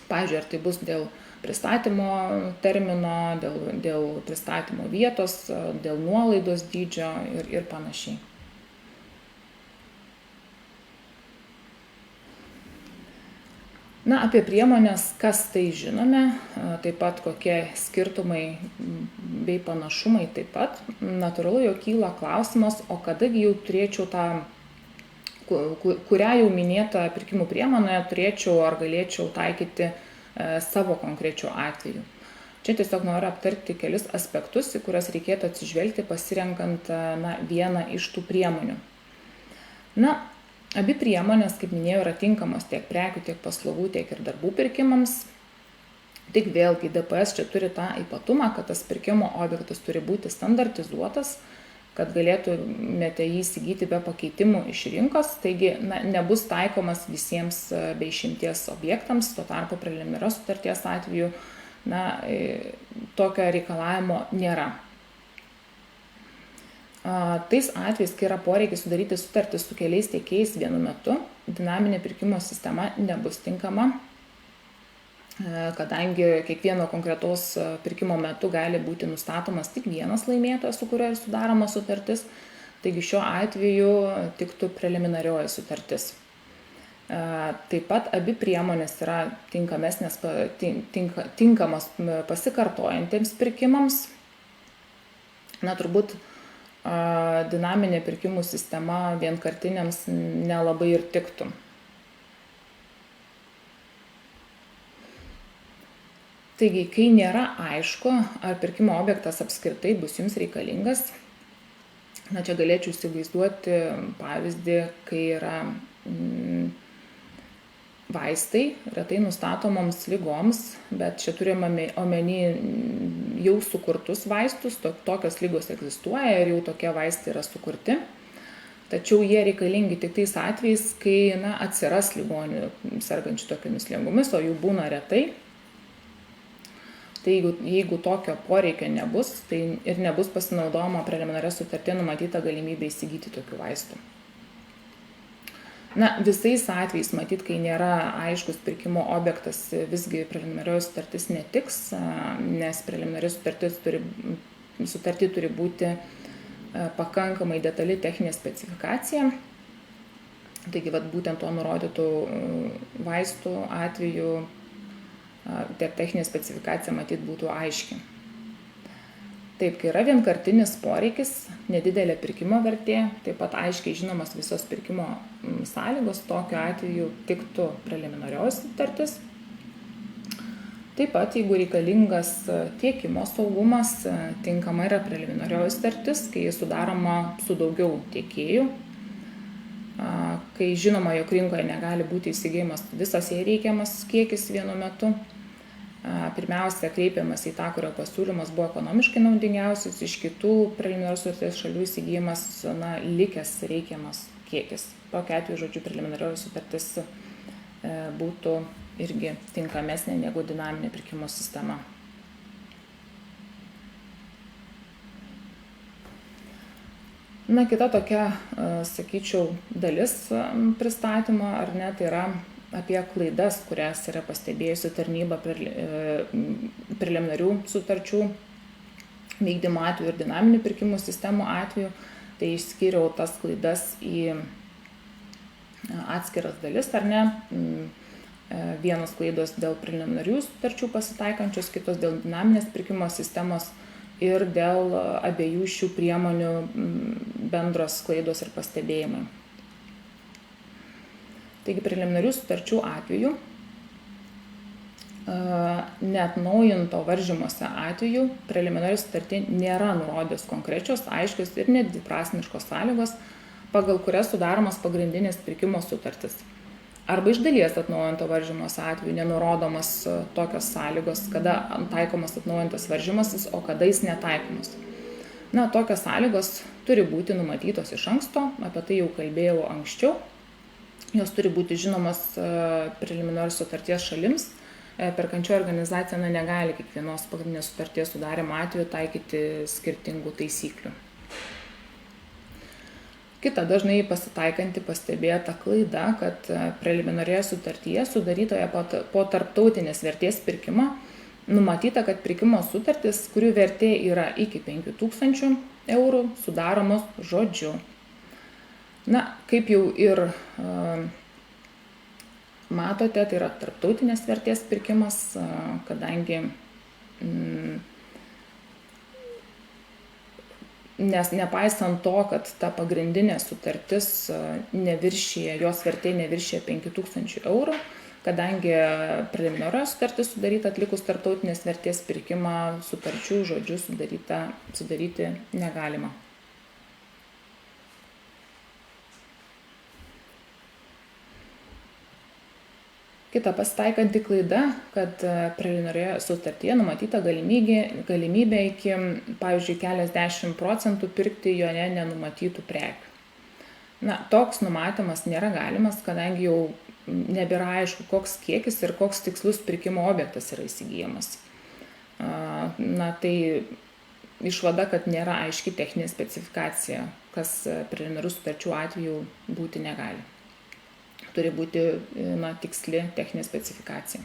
S1: Pavyzdžiui, ar tai bus dėl pristatymo termino, dėl pristatymo vietos, dėl nuolaidos dydžio ir panašiai. Na, apie priemonės, kas tai žinome, taip pat kokie skirtumai bei panašumai taip pat. Natūralu, jog kyla klausimas, o kadagi jau turėčiau tą, kurią jau minėtą pirkimų priemonę turėčiau ar galėčiau taikyti savo konkrečiu atveju. Čia tiesiog noriu aptarti kelis aspektus, į kurias reikėtų atsižvelgti pasirenkant vieną iš tų priemonių. Abi priemonės, kaip minėjau, yra tinkamos tiek prekių, tiek paslaugų, tiek ir darbų pirkimams. Tik vėlgi DPS čia turi tą ypatumą, kad tas pirkimo objektas turi būti standartizuotas, kad galėtumėte jį įsigyti be pakeitimų iš rinkos, taigi nebus taikomas visiems be išimties objektams, tuo tarpu preliminarios sutarties atveju tokio reikalavimo nėra. Tais atvejais, kai yra poreikis sudaryti sutartį su keliais tiekėjais vienu metu, dinaminė pirkimo sistema nebus tinkama, kadangi kiekvieno konkretaus pirkimo metu gali būti nustatomas tik vienas laimėtojas, su kuriuo ir sudaroma sutartis, taigi šiuo atveju tiktų preliminarioji sutartis. Taip pat abi priemonės yra tinkamas pasikartojantiems pirkimams. Turbūt dinaminė pirkimų sistema vienkartiniams nelabai ir tiktų. Taigi, kai nėra aišku, ar pirkimo objektas apskritai bus jums reikalingas, čia galėčiau įsivaizduoti pavyzdį, kai yra vaistai retai nustatomoms ligoms, bet čia turime omeny jau sukurtus vaistus, tokios lygos egzistuoja ir jau tokie vaistai yra sukurti, tačiau jie reikalingi tik tais atvejais, kai atsiras ligonių sergančių tokiamis ligomis, o jų būna retai. Tai jeigu tokio poreikio nebus, tai ir nebus pasinaudojama preliminaria sutartie numatyta galimybė įsigyti tokių vaistų. Visais atvejais, matyt, kai nėra aiškus pirkimo objektas, visgi preliminarioji sutartis netiks, nes preliminari sutartį turi būti pakankamai detali techninė specifikacija. Taigi, būtent to nurodytų vaistų atveju techninė specifikacija, matyt, būtų aiški. Taip, kai yra vienkartinis poreikis, nedidelė pirkimo vertė, taip pat aiškiai žinomas visos pirkimo sąlygos, tokiu atveju tiktų preliminarioji sutartis. Taip pat, jeigu reikalingas tiekimo saugumas, tinkama yra preliminarioji sutartis, kai sudaroma su daugiau tiekėjų, kai žinoma, jog rinkoje negali būti įsigijimas visas jai reikiamas kiekis vienu metu. Pirmiausia, kreipiamas į tą, kurio pasiūlymas buvo ekonomiškai naudingiausias, iš kitų preliminarios sutarties šalių įsigijimas likęs reikiamas kiekis. Tokiu atveju, preliminarioji sutartis būtų irgi tinkamesnė negu dinaminė pirkimo sistema. Kita tokia, sakyčiau, dalis pristatymo, ar ne, tai yra apie klaidas, kurias yra pastebėjusi tarnyba preliminarių sutarčių vykdymo atveju ir dinaminių pirkimų sistemų atveju. Tai išskyriau tas klaidas į atskiras dalis, ar ne. Vienos klaidos dėl preliminarių sutarčių pasitaikančios, kitos dėl dinaminės pirkimo sistemos ir dėl abiejų šių priemonių bendros klaidos ir pastebėjimai. Taigi, preliminarių sutarčių atveju, neatnaujinto varžymosi atveju, preliminari sutartį nėra nurodęs konkrečios, aiškios ir nedviprasmiškos sąlygos, pagal kurias sudaromas pagrindinės pirkimo sutartis. Arba iš dalies atnaujinto varžymosi atveju nenurodomas tokios sąlygos, kada taikomas atnaujintas varžymasis, o kada jis netaikomas. Tokios sąlygos turi būti numatytos iš anksto, apie tai jau kalbėjau anksčiau. Jos turi būti žinomas preliminarios sutarties šalims. Perkančioji organizacija negali kiekvienos pagrindinės sutarties sudarymo atveju taikyti skirtingų taisyklių. Kita dažnai pasitaikanti pastebėta klaida, kad preliminarioje sutartyje sudarytoje po tarptautinės vertės pirkimo Numatyta, kad pirkimo sutartis, kurių vertė yra iki 5000 eurų, sudaromos žodžiu. Na, kaip jau ir matote, tai yra tarptautinės vertės pirkimas, kadangi nes nepaisant to, kad ta pagrindinė sutartis jos vertė neviršyja 5000 eurų, kadangi preliminarioji sutartis sudaryta atlikus tarptautinės vertės pirkimą, sutarčių žodžiu sudaryti negalima. Kita pasitaikanti klaida, kad preliminarioje sutartyje numatyta galimybė iki, pavyzdžiui, keliasdešimt procentų pirkti joje nenumatytų prekių. Na, toks numatymas nėra galimas, kadangi jau nebėra aišku, koks kiekis ir koks tikslus pirkimo objektas yra įsigyjamas. Na, tai išvada, kad nėra aiški techninė specifikacija, kas preliminarių sutarčių atveju būti negali. Turi būti tiksli techninė specifikacija.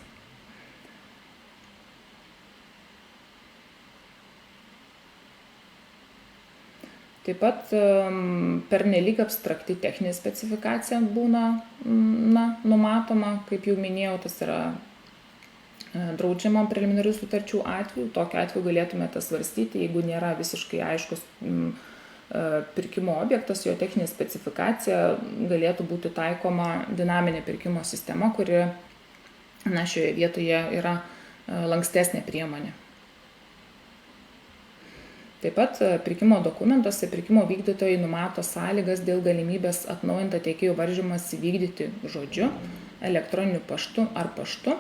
S1: Taip pat pernelyg abstrakti techninė specifikacija būna numatoma, kaip jau minėjau, tas yra draudžiama preliminarių sutarčių atveju. Tokiu atveju galėtumėte svarstyti, jeigu nėra visiškai aiškus pirkimo objektas, jo techninė specifikacija, galėtų būti taikoma dinaminė pirkimo sistema, kuri šioje vietoje yra lankstesnė priemonė. Taip pat pirkimo dokumentuose pirkimo vykdytojai numato sąlygas dėl galimybės atnaujintą tiekėjų varžymąsi vykdyti žodžiu, elektroniniu paštu ar paštu.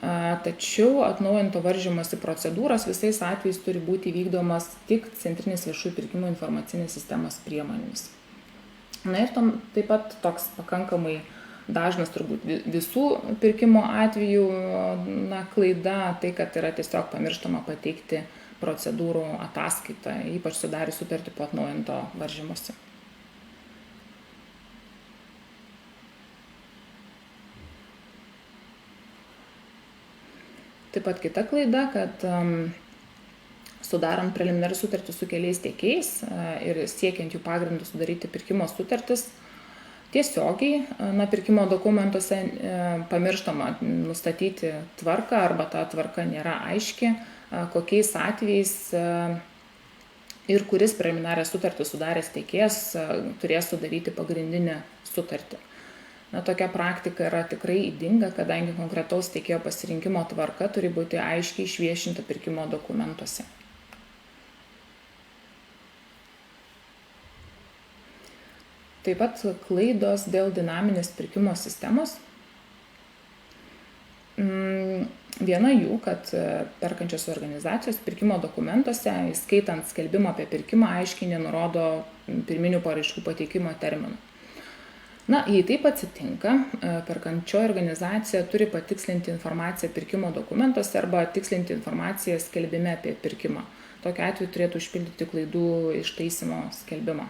S1: Tačiau atnaujinto varžymosi procedūros visais atvejais turi būti vykdomas tik centrinės viešųjų pirkimų informacinės sistemos priemonėmis. Na ir taip pat toks pakankamai dažnas turbūt visų pirkimo atvejų klaida, tai kad yra tiesiog pamirštama pateikti procedūrų ataskaitą, ypač sudarius sutartį po atnaujinto varžymosi. Taip pat kita klaida, kad sudarant preliminarią sutartį su keliais tiekėjais ir siekiant jų pagrindų sudaryti pirkimo sutartis, tiesiogiai pirkimo dokumentuose pamirštama nustatyti tvarką arba ta tvarka nėra aiški, kokiais atvejais ir kuris preliminarią sutartį sudaręs tiekėjas turės sudaryti pagrindinę sutartį. Tokia praktika yra tikrai ydinga, kadangi konkretaus tiekėjo pasirinkimo tvarka turi būti aiškiai išviešinta pirkimo dokumentuose. Taip pat klaidos dėl dinaminės pirkimo sistemos. Viena jų, kad perkančios organizacijos pirkimo dokumentuose, įskaitant skelbimą apie pirkimą, aiškiai nenurodo pirminių paraiškų pateikimo terminų. Jei taip atsitinka, perkančioji organizacija turi patikslinti informaciją pirkimo dokumentuose arba tikslinti informaciją skelbime apie pirkimą. Tokiu atveju turėtų užpildyti klaidų ištaisymo skelbimą.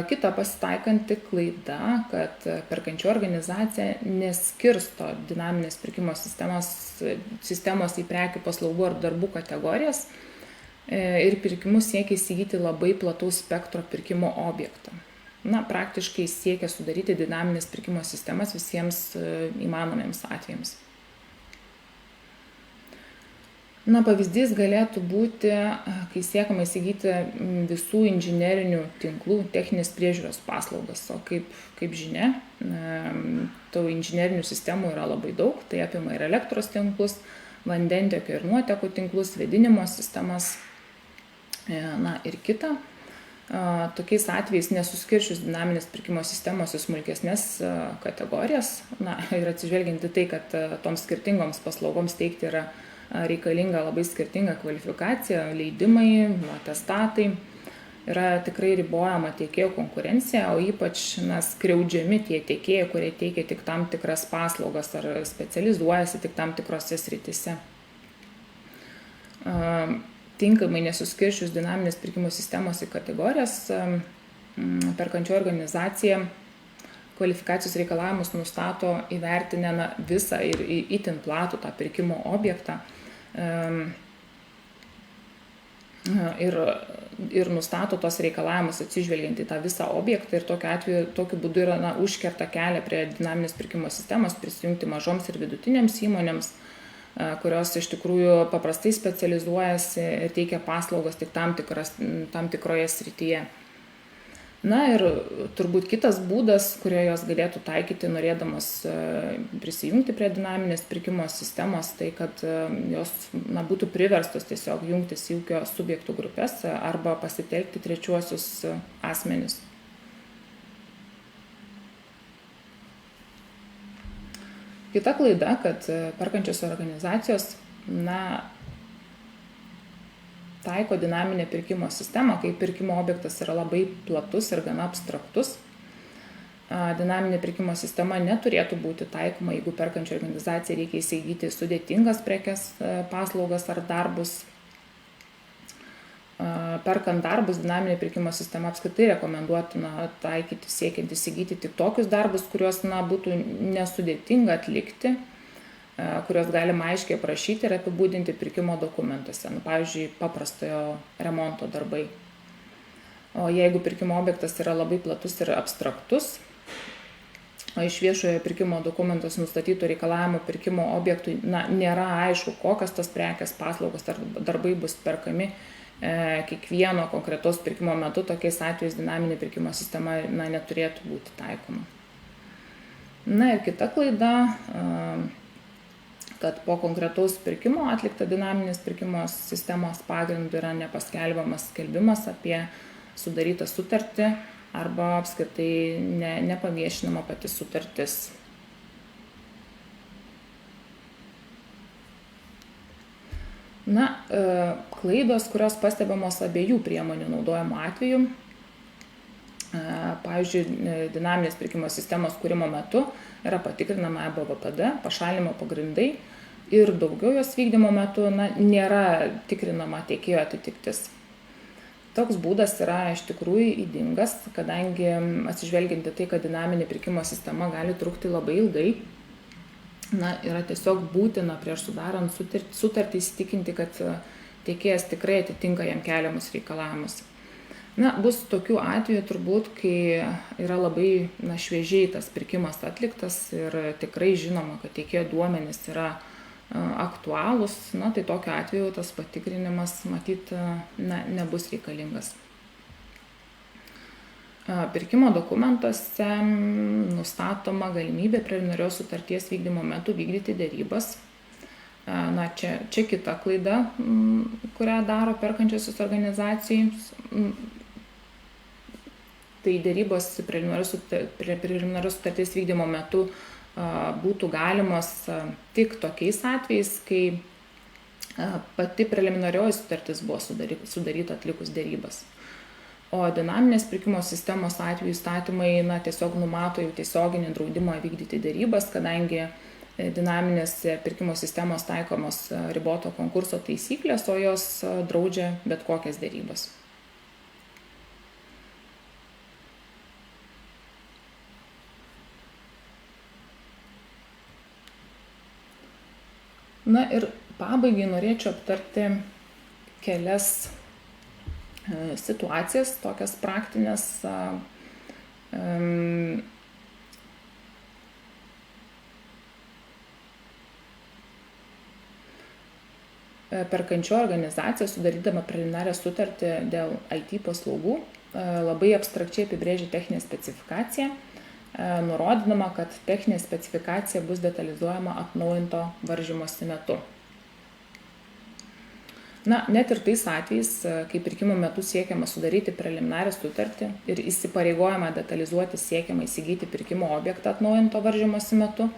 S1: Kita pasitaikanti klaida, kad perkančioji organizacija neskirsto dinaminės pirkimo sistemos į prekių, paslaugų ar darbų kategorijas ir pirkimus siekia įsigyti labai plataus spektro pirkimo objektą. Praktiškai siekia sudaryti dinaminės pirkimo sistemas visiems įmanomiems atvejams. Pavyzdys galėtų būti, kai siekiama įsigyti visų inžinerinių tinklų techninės priežiūros paslaugas. O kaip žinia, tų inžinerinių sistemų yra labai daug, tai apima ir elektros tinklus, vandentiekio ir nuotekų tinklus, vėdinimo sistemas, ir kita. Tokiais atvejais nesuskiršius dinaminės pirkimo sistemos į smulkesnės kategorijas ir atsižvelgiant į tai, kad toms skirtingoms paslaugoms teikti yra reikalinga labai skirtinga kvalifikacija, leidimai, atestatai, yra tikrai ribojama tiekėjų konkurencija, o ypač skriaudžiami tie tiekėjai, kurie teikia tik tam tikras paslaugas ar specializuojasi tik tam tikrose srityse. Tinkamai nesuskiršius dinaminės pirkimo sistemos į kategorijas, perkančioji organizacija kvalifikacijos reikalavimus nustato įvertinę visą ir itin platų tą pirkimo objektą ir nustato tos reikalavimus atsižvelgiant į tą visą objektą ir tokiu būdu yra užkerta kelią prie dinaminės pirkimo sistemos prisijungti mažoms ir vidutinėms įmonėms, kurios iš tikrųjų paprastai specializuojasi ir teikia paslaugas tik tam tikroje srityje. Na ir turbūt kitas būdas, kurio jos galėtų taikyti, norėdamas prisijungti prie dinaminės pirkimo sistemos, tai kad jos būtų priverstos tiesiog jungtis į ūkio subjektų grupės arba pasitelkti trečiuosius asmenis. Kita klaida, kad perkančios organizacijos taiko dinaminę pirkimo sistemą, kai pirkimo objektas yra labai platus ir gana abstraktus. Dinaminė pirkimo sistema neturėtų būti taikoma, jeigu perkančiai organizacijai reikia įsigyti sudėtingas prekes, paslaugas ar darbus. Perkant darbus, dinaminė pirkimo sistema apskritai rekomenduotina taikyti siekiant įsigyti tik tokius darbus, kuriuos būtų nesudėtinga atlikti, kurios galima aiškiai aprašyti ir apibūdinti pirkimo dokumentuose, pavyzdžiui, paprastojo remonto darbai. O jeigu pirkimo objektas yra labai platus ir abstraktus, o iš viešojo pirkimo dokumentos nustatytų reikalavimų pirkimo objektui nėra aišku, kokios tos prekės, paslaugos ar darbai bus perkami kiekvieno konkretaus pirkimo metu, tokiais atvejais dinaminė pirkimo sistema neturėtų būti taikoma. Na ir kita klaida, kad po konkretaus pirkimo atlikta dinaminės pirkimo sistemos pagrindu yra nepaskelbiamas skelbimas apie sudarytą sutartį arba apskritai nepaviešinama pati sutartis. Klaidos, kurios pastebimos abiejų priemonių naudojimo atveju. Pavyzdžiui, dinaminės pirkimo sistemos kūrimo metu yra patikrinama EBVPD, pašalinimo pagrindai ir daugiau jos vykdymo metu nėra tikrinama tiekėjo atitiktis. Toks būdas yra iš tikrųjų ydingas, kadangi atsižvelgiant į tai, kad dinaminė pirkimo sistema gali trukti labai ilgai, yra tiesiog būtina prieš sudarant sutartį įsitikinti, kad tiekėjas tikrai atitinka jam keliamus reikalavimus. Bus tokių atvejų turbūt, kai yra labai šviežiai tas pirkimas atliktas ir tikrai žinoma, kad tiekėjo duomenys yra aktualūs, tai tokiu atveju tas patikrinimas matyt nebus reikalingas. Pirkimo dokumentuose nustatoma galimybė preliminarios sutarties vykdymo metu vykdyti derybas. Čia kita klaida, kurią daro perkančiosios organizacijos. Tai derybos preliminarios sutarties vykdymo metu būtų galimos tik tokiais atvejais, kai pati preliminarioji sutartis buvo sudaryta atlikus derybas. O dinaminės pirkimo sistemos atveju įstatymai tiesiog numato jau tiesioginį draudimą vykdyti derybas, kadangi dinaminės pirkimo sistemos taikomos riboto konkurso taisyklės, o jos draudžia bet kokias derybas. Ir pabaigai norėčiau aptarti kelias situacijas, tokias praktinės. Perkančioji organizacija, sudarydama preliminarią sutartį dėl IT paslaugų, labai abstrakčiai apibrėžia techninę specifikaciją, nurodydama, kad techninė specifikacija bus detalizuojama atnaujinto varžymosi metu. Net ir tais atvejais, kai pirkimo metu siekiama sudaryti preliminarią sutartį ir įsipareigojama detalizuoti siekiama įsigyti pirkimo objektą atnaujinto varžymosi metu,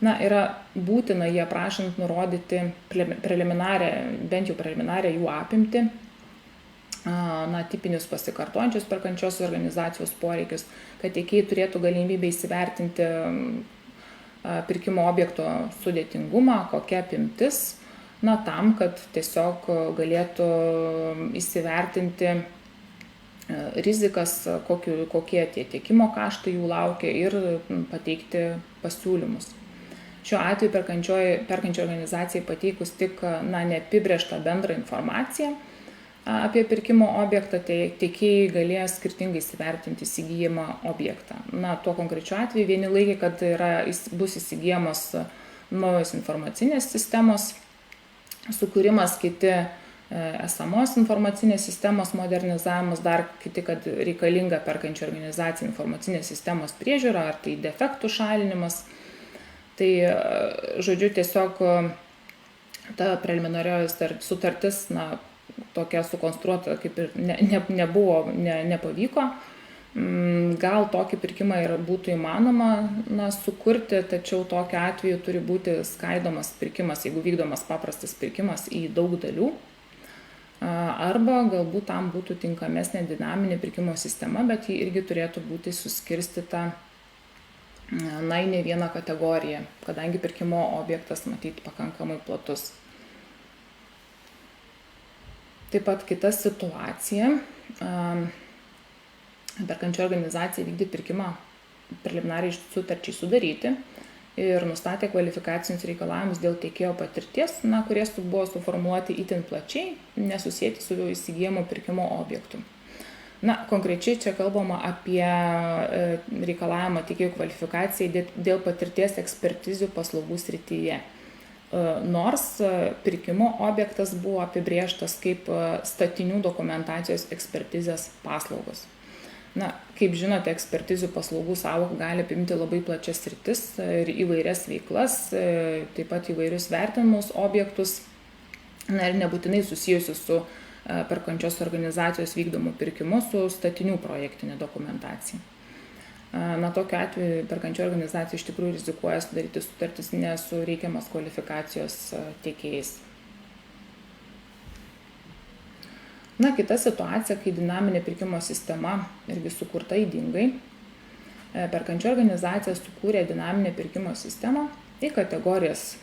S1: yra būtina jį aprašant nurodyti bent jau preliminarią jų apimtį, tipinius pasikartojančius perkančios organizacijos poreikius, kad tiekėjai turėtų galimybę įsivertinti pirkimo objekto sudėtingumą, kokia apimtis, tam, kad tiesiog galėtų įsivertinti rizikas, kokie tie tiekimo kaštai jų laukia ir pateikti pasiūlymus. Šiuo atveju perkančioji organizacijai pateikus tik neapibrėžtą bendrą informaciją apie pirkimo objektą, tai tiekėjai galės skirtingai įsivertinti įsigijimą objektą. Tuo konkrečiu atveju vieni laikė, kad bus įsigijamos naujos informacinės sistemos sukūrimas, kiti esamos informacinės sistemos modernizavimas, dar kiti, kad reikalinga perkančio organizacijai informacinės sistemos priežiūra, ar tai defektų šalinimas. Tai, žodžiu, tiesiog ta preliminarioji sutartis, tokia sukonstruota, kaip ir nepavyko. Gal tokį pirkimą ir būtų įmanoma sukurti, tačiau tokiu atveju turi būti skaidomas pirkimas, jeigu vykdomas paprastas pirkimas, į daug dalių. Arba galbūt tam būtų tinkamesnė dinaminė pirkimo sistema, bet ji irgi turėtų būti suskirstyta į ne vieną kategoriją, kadangi pirkimo objektas matyti pakankamai platus. Taip pat kita situacija. Perkančioji organizacija vykdė pirkimą preliminariai sutarčiai sudaryti ir nustatė kvalifikacinius reikalavimus dėl tiekėjo patirties, kurie buvo suformuoti itin plačiai, nesusėti su įsigyjamo pirkimo objektu. Konkrečiai čia kalbama apie reikalavimą tiekėjų kvalifikacijai dėl patirties ekspertizių paslaugų srityje. Nors pirkimo objektas buvo apibrėžtas kaip statinių dokumentacijos ekspertizės paslaugos. Kaip žinote, ekspertizių paslaugų sąvoka gali apimti labai plačias sritis ir įvairias veiklas, taip pat įvairius vertinimus objektus, ir nebūtinai susijusius su perkančios organizacijos vykdomų pirkimu su statinių projektinė dokumentacija. Tokiu atveju perkančioji organizacija iš tikrųjų rizikuoja sudaryti sutartis ne su reikiamas kvalifikacijos tiekėjais. Kita situacija, kai dinaminė pirkimo sistema irgi sukurta ydingai. Perkančioji organizacija sukūrė dinaminę pirkimo sistemą, į kategorijas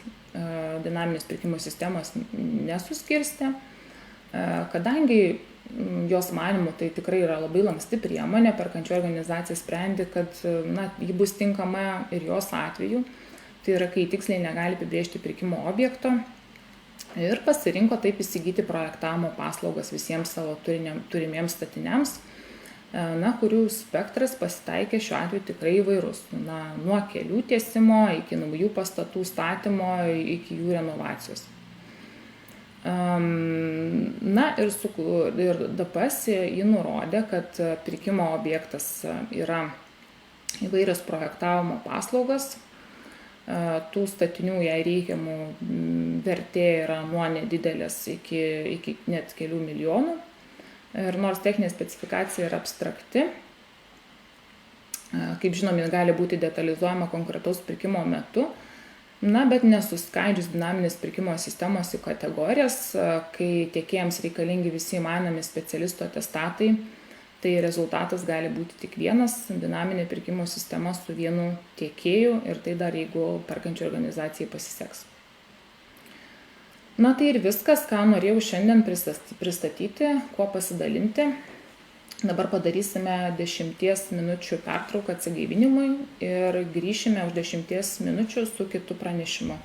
S1: dinaminės pirkimo sistemos nesuskirstė, kadangi jos manymu tai tikrai yra labai lanksti priemonė, perkančioji organizacija sprendė, kad ji bus tinkama ir jos atveju, tai yra, kai tiksliai negali apibrėžti pirkimo objekto, ir pasirinko taip įsigyti projektavimo paslaugas visiems savo turimiems statiniams, kurių spektras pasitaikė šiuo atveju tikrai įvairus. Nuo kelių tiesimo iki naujų pastatų statymo iki jų renovacijos. Ir DPS jį nurodė, kad pirkimo objektas yra įvairios projektavimo paslaugas. Tų statinių jai reikiamų vertė yra nuo nedidelės iki net kelių milijonų. Ir nors techninė specifikacija yra abstrakti, kaip žinom, ji gali būti detalizuojama konkretaus pirkimo metu, bet nesuskaidžius dinaminės pirkimo sistemos į kategorijas, kai tiekėjams reikalingi visi įmanomi specialistų atestatai, tai rezultatas gali būti tik vienas - dinaminė pirkimo sistema su vienu tiekėju, ir tai dar jeigu perkančioji organizacijai pasiseks. Tai ir viskas, ką norėjau šiandien pristatyti, kuo pasidalinti. Dabar padarysime 10 minučių pertrauką atsigaivinimui ir grįšime už 10 minučių su kitu pranešimu.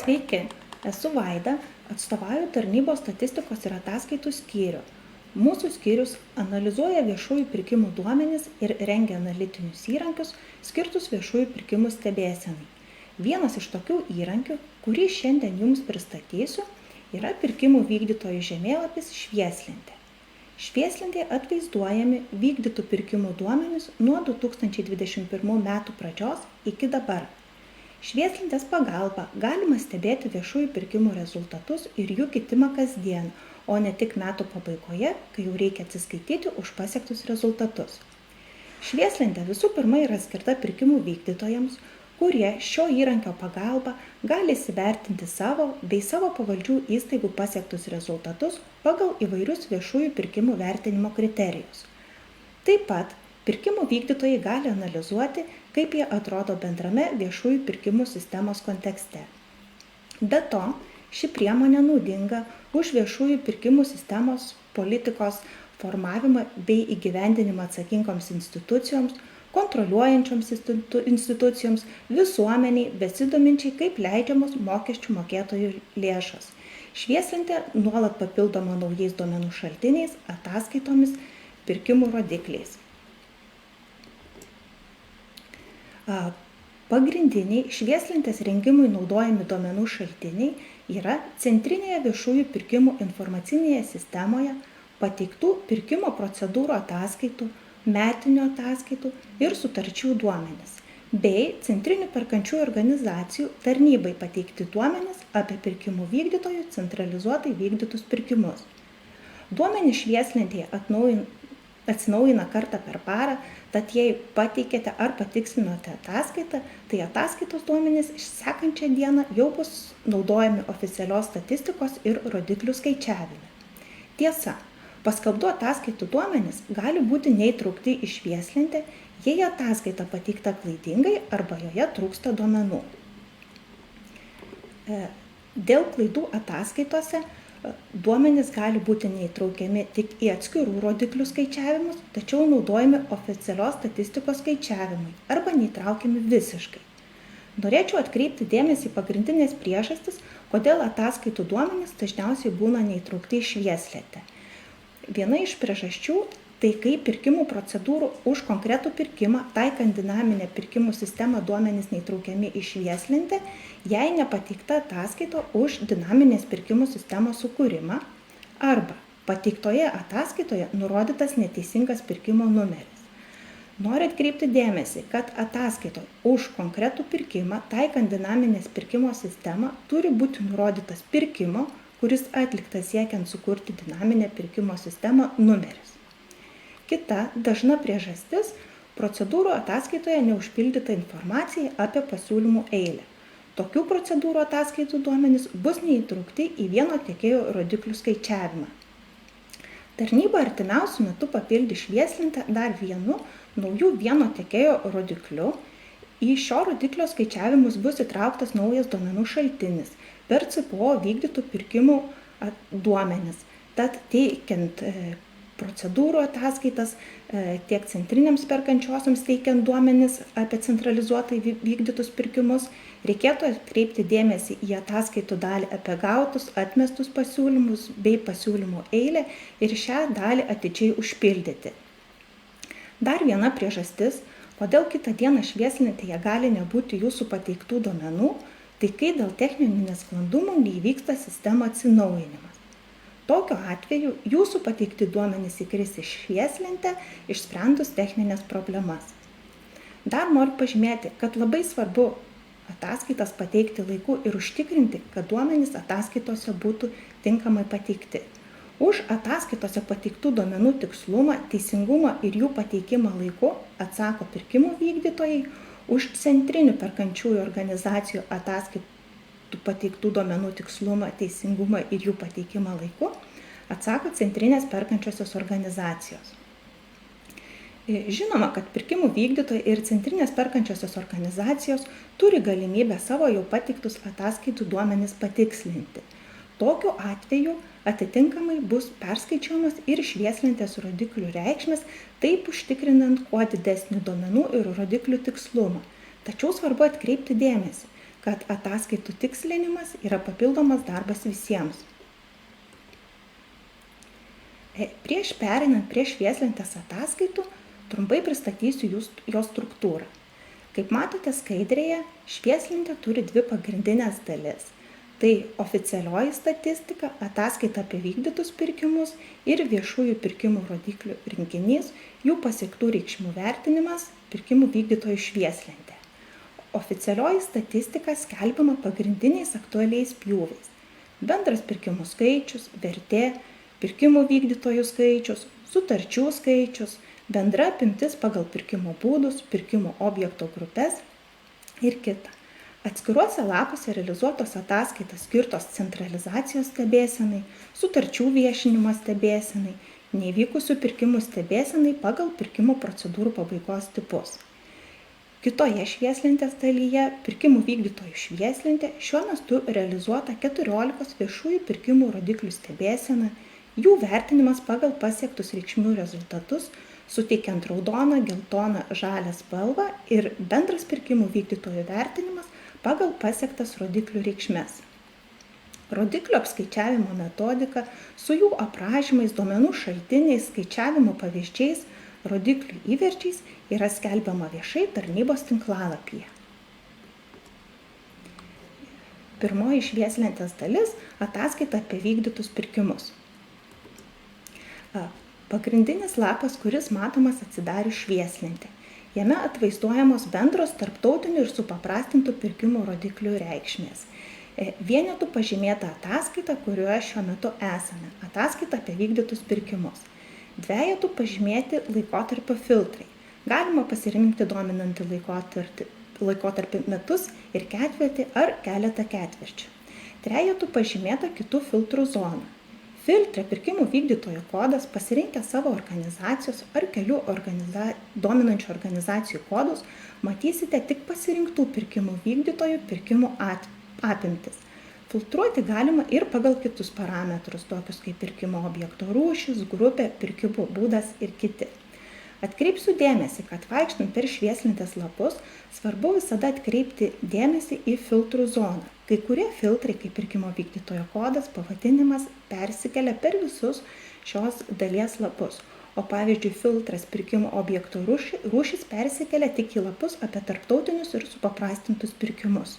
S2: Sveiki, esu Vaida, atstovauju tarnybos statistikos ir ataskaitų skyrių. Mūsų skyrius analizuoja viešųjų pirkimų duomenis ir rengia analitinius įrankius skirtus viešųjų pirkimų stebėsenai. Vienas iš tokių įrankių, kurį šiandien jums pristatysiu, yra pirkimų vykdytojų žemėlapis Švieslentė. Švieslentėje atvaizduojami vykdytų pirkimų duomenys nuo 2021 metų pradžios iki dabar. Švieslentės pagalba galima stebėti viešųjų pirkimų rezultatus ir jų kitimą kasdien, o ne tik metų pabaigoje, kai jau reikia atsiskaityti už pasiektus rezultatus. Švieslentė visų pirma yra skirta pirkimų vykdytojams, kurie šio įrankio pagalba gali įsivertinti savo bei savo pavaldžių įstaigų pasiektus rezultatus pagal įvairius viešųjų pirkimų vertinimo kriterijus. Taip pat pirkimų vykdytojai gali analizuoti, kaip jie atrodo bendrame viešųjų pirkimų sistemos kontekste. Be to, ši priemonė naudinga už viešųjų pirkimų sistemos politikos formavimą bei įgyvendinimą atsakingoms institucijoms, kontroliuojančioms institucijoms, visuomeniai, besidominčiai, kaip leidžiamos mokesčių mokėtojų lėšos. Švieslentė nuolat papildoma naujais duomenų šaltiniais, ataskaitomis, pirkimų rodikliais. Pagrindiniai Švieslentės rengimui naudojami duomenų šaltiniai yra centrinėje viešųjų pirkimų informacinėje sistemoje pateiktų pirkimo procedūrų ataskaitų, metinių ataskaitų ir sutarčių duomenys, bei centrinių perkančiųjų organizacijų tarnybai pateikti duomenys apie pirkimų vykdytojų centralizuotai vykdytus pirkimus. Duomenys Švieslentėje atsinaujina kartą per parą, tad jei pateikėte ar patiksinote ataskaitą, tai ataskaitos duomenys sekančią dieną jau bus naudojami oficialios statistikos ir rodiklių skaičiavime. Tiesa, paskelbtų ataskaitų duomenys gali būti neįtraukti į Švieslentę, jei ataskaita pateikta klaidingai arba joje trūksta duomenų. Dėl klaidų ataskaitose duomenys gali būti neįtraukiami tik į atskirų rodiklių skaičiavimus, tačiau naudojami oficialios statistikos skaičiavimui arba neįtraukiami visiškai. Norėčiau atkreipti dėmesį į pagrindinės priežastis, kodėl ataskaitų duomenys dažniausiai būna neįtraukti į Švieslentę. Viena iš priežasčių tai kai pirkimų procedūrų už konkretų pirkimą, taikant dinaminę pirkimų sistemą duomenys neįtraukiami į Švieslentę, jei nepateikta ataskaita už dinaminės pirkimų sistemos sukūrimą arba pateiktoje ataskaitoje nurodytas neteisingas pirkimo numeris. Noriu atkreipti dėmesį, kad ataskaitoje už konkretų pirkimą, taikant dinaminės pirkimo sistemą, turi būti nurodytas pirkimo, kuris atliktas siekiant sukurti dinaminę pirkimo sistemą numeris. Kita dažna priežastis – procedūrų ataskaitoje neužpildyta informacija apie pasiūlymų eilę. Tokių procedūrų ataskaitų duomenys bus neįtraukti į vieno tiekėjo rodiklių skaičiavimą. Tarnyba artimiausiu metu papildys Švieslentę dar vienu naujų vieno tiekėjo rodikliu. Į šio rodiklio skaičiavimus bus įtrauktas naujas duomenų šaltinis per CPO vykdytų pirkimų duomenis. Tad teikiant procedūrų ataskaitas, tiek centrinėms perkančiosioms teikiant duomenis apie centralizuotai vykdytus pirkimus, reikėtų atkreipti dėmesį į ataskaitų dalį apie gautus, atmestus pasiūlymus bei pasiūlymų eilę ir šią dalį atidžiai užpildyti. Dar viena priežastis, kodėl kitą dieną Švieslentėje gali nebūti jūsų pateiktų duomenų, tai kai dėl techninių nesklandumų neįvyksta sistemo atsinaujinimas. Tokiu atveju jūsų pateikti duomenys įkris į Švieslentę, išsprendus techninės problemas. Dar noriu pažymėti, kad labai svarbu ataskaitas pateikti laiku ir užtikrinti, kad duomenys ataskaitose būtų tinkamai pateikti. Už ataskaitose pateiktų duomenų tikslumą, teisingumą ir jų pateikimą laiku atsako pirkimų vykdytojai, už centrinių perkančiųjų organizacijų ataskaitų pateiktų duomenų tikslumą, teisingumą ir jų pateikimą laiku atsako centrinės perkančiosios organizacijos. Žinoma, kad pirkimų vykdytojai ir centrinės perkančiosios organizacijos turi galimybę savo jau pateiktus ataskaitų duomenis patikslinti. Tokiu atveju atitinkamai bus perskaičiuojamas ir Švieslentės rodiklių reikšmės, taip užtikrinant kuo didesnį duomenų ir rodiklių tikslumą. Tačiau svarbu atkreipti dėmesį, kad ataskaitų tikslinimas yra papildomas darbas visiems. Prieš pereinant prie švieslentės ataskaitų, trumpai pristatysiu jos struktūrą. Kaip matote skaidrėje, švieslentė turi dvi pagrindinės dalis. Tai oficialioji statistika, ataskaita apie vykdytus pirkimus ir viešųjų pirkimų rodiklių rinkinys, jų pasiektų reikšmių vertinimas, pirkimų vykdytojų švieslentė. Oficialioji statistika skelbiama pagrindiniais aktualiais pjūviais. Bendras pirkimų skaičius, vertė, pirkimų vykdytojų skaičius, sutarčių skaičius, bendra apimtis pagal pirkimo būdus, pirkimo objekto grupės ir kita. Atskiruose lapuose realizuotos ataskaitos skirtos centralizacijos stebėsenai, sutarčių viešinimo stebėsenai, neįvykusių pirkimų stebėsenai pagal pirkimo procedūrų pabaigos tipus. Kitoje švieslentės dalyje, pirkimų vykdytojų švieslentė, šiuo metu realizuota 14 viešųjų pirkimų rodiklių stebėsena, jų vertinimas pagal pasiektus reikšmių rezultatus, suteikiant raudoną, geltoną, žalią spalvą ir bendras pirkimų vykdytojų vertinimas pagal pasiektas rodiklių reikšmes. Rodiklių apskaičiavimo metodika su jų aprašymais, duomenų šaltiniais, skaičiavimo pavyzdžiais, rodiklių įverčiais yra skelbiama viešai tarnybos tinklalapyje. Pirmoji švieslentės dalis – ataskaita apie vykdytus pirkimus. Pagrindinis lapas, kuris matomas atsidarius švieslentę. Jame atvaizduojamos bendros tarptautinių ir supaprastintų pirkimų rodiklių reikšmės. Vienetų pažymėta ataskaita, kurioje šiuo metu esame. Ataskaita apie vykdytus pirkimus. Dvejetų pažymėti laikotarpio filtrai. Galima pasirinkti dominantį laikotarpį metus ir ketvirtį ar keletą ketvirčių. Trejetų pažymėta kitų filtrų zona. Filtre pirkimų vykdytojo kodas pasirinkę savo organizacijos ar kelių dominančių organizacijų kodus, matysite tik pasirinktų pirkimų vykdytojų pirkimų apimtis. Filtruoti galima ir pagal kitus parametrus, tokius kaip pirkimo objekto rūšis, grupė, pirkimo būdas ir kiti. Atkreipsiu dėmesį, kad vaikštant per švieslentės lapus, svarbu visada atkreipti dėmesį į filtrų zoną. Kai kurie filtrai, kaip pirkimo vykdytojo kodas, pavadinimas, persikelia per visus šios dalies lapus. O pavyzdžiui, filtras pirkimo objekto rūšis persikelia tik į lapus apie tarptautinius ir supaprastintus pirkimus.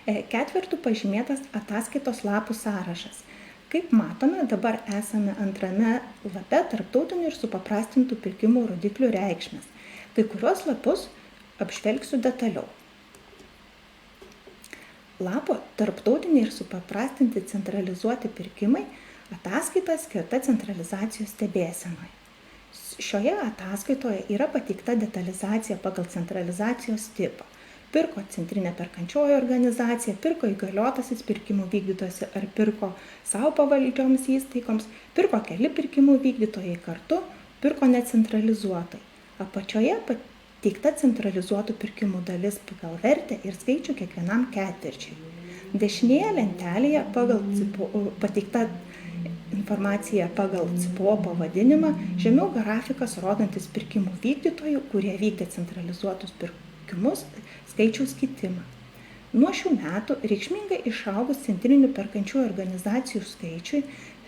S2: Ketvirtų pažymėtas ataskaitos lapų sąrašas. Kaip matome, dabar esame antrame lape tarptautinių ir supaprastintų pirkimų rodiklių reikšmės. Kai kurios lapus apžvelgsiu detaliau. Lapo tarptautiniai ir supaprastinti centralizuoti pirkimai ataskaita skirta centralizacijos stebėsenai. Šioje ataskaitoje yra pateikta detalizacija pagal centralizacijos tipą. Pirko centrinė perkančioji organizacija, pirko įgaliotasis pirkimų vykdytojas ar pirko savo pavaldžioms įstaigoms, pirko keli pirkimų vykdytojai kartu, pirko necentralizuotai. Apačioje pateikta centralizuotų pirkimų dalis pagal vertę ir skaičių kiekvienam ketvirčiui. Dešinėje lentelėje pateikta informacija pagal CPO pavadinimą, žemiau grafikas rodantis pirkimų vykdytojų, kurie vykdė centralizuotus pirkimus, skaičiaus kitimą. Nuo šių metų reikšmingai išaugus centrinių perkančiųjų organizacijų skaičiui,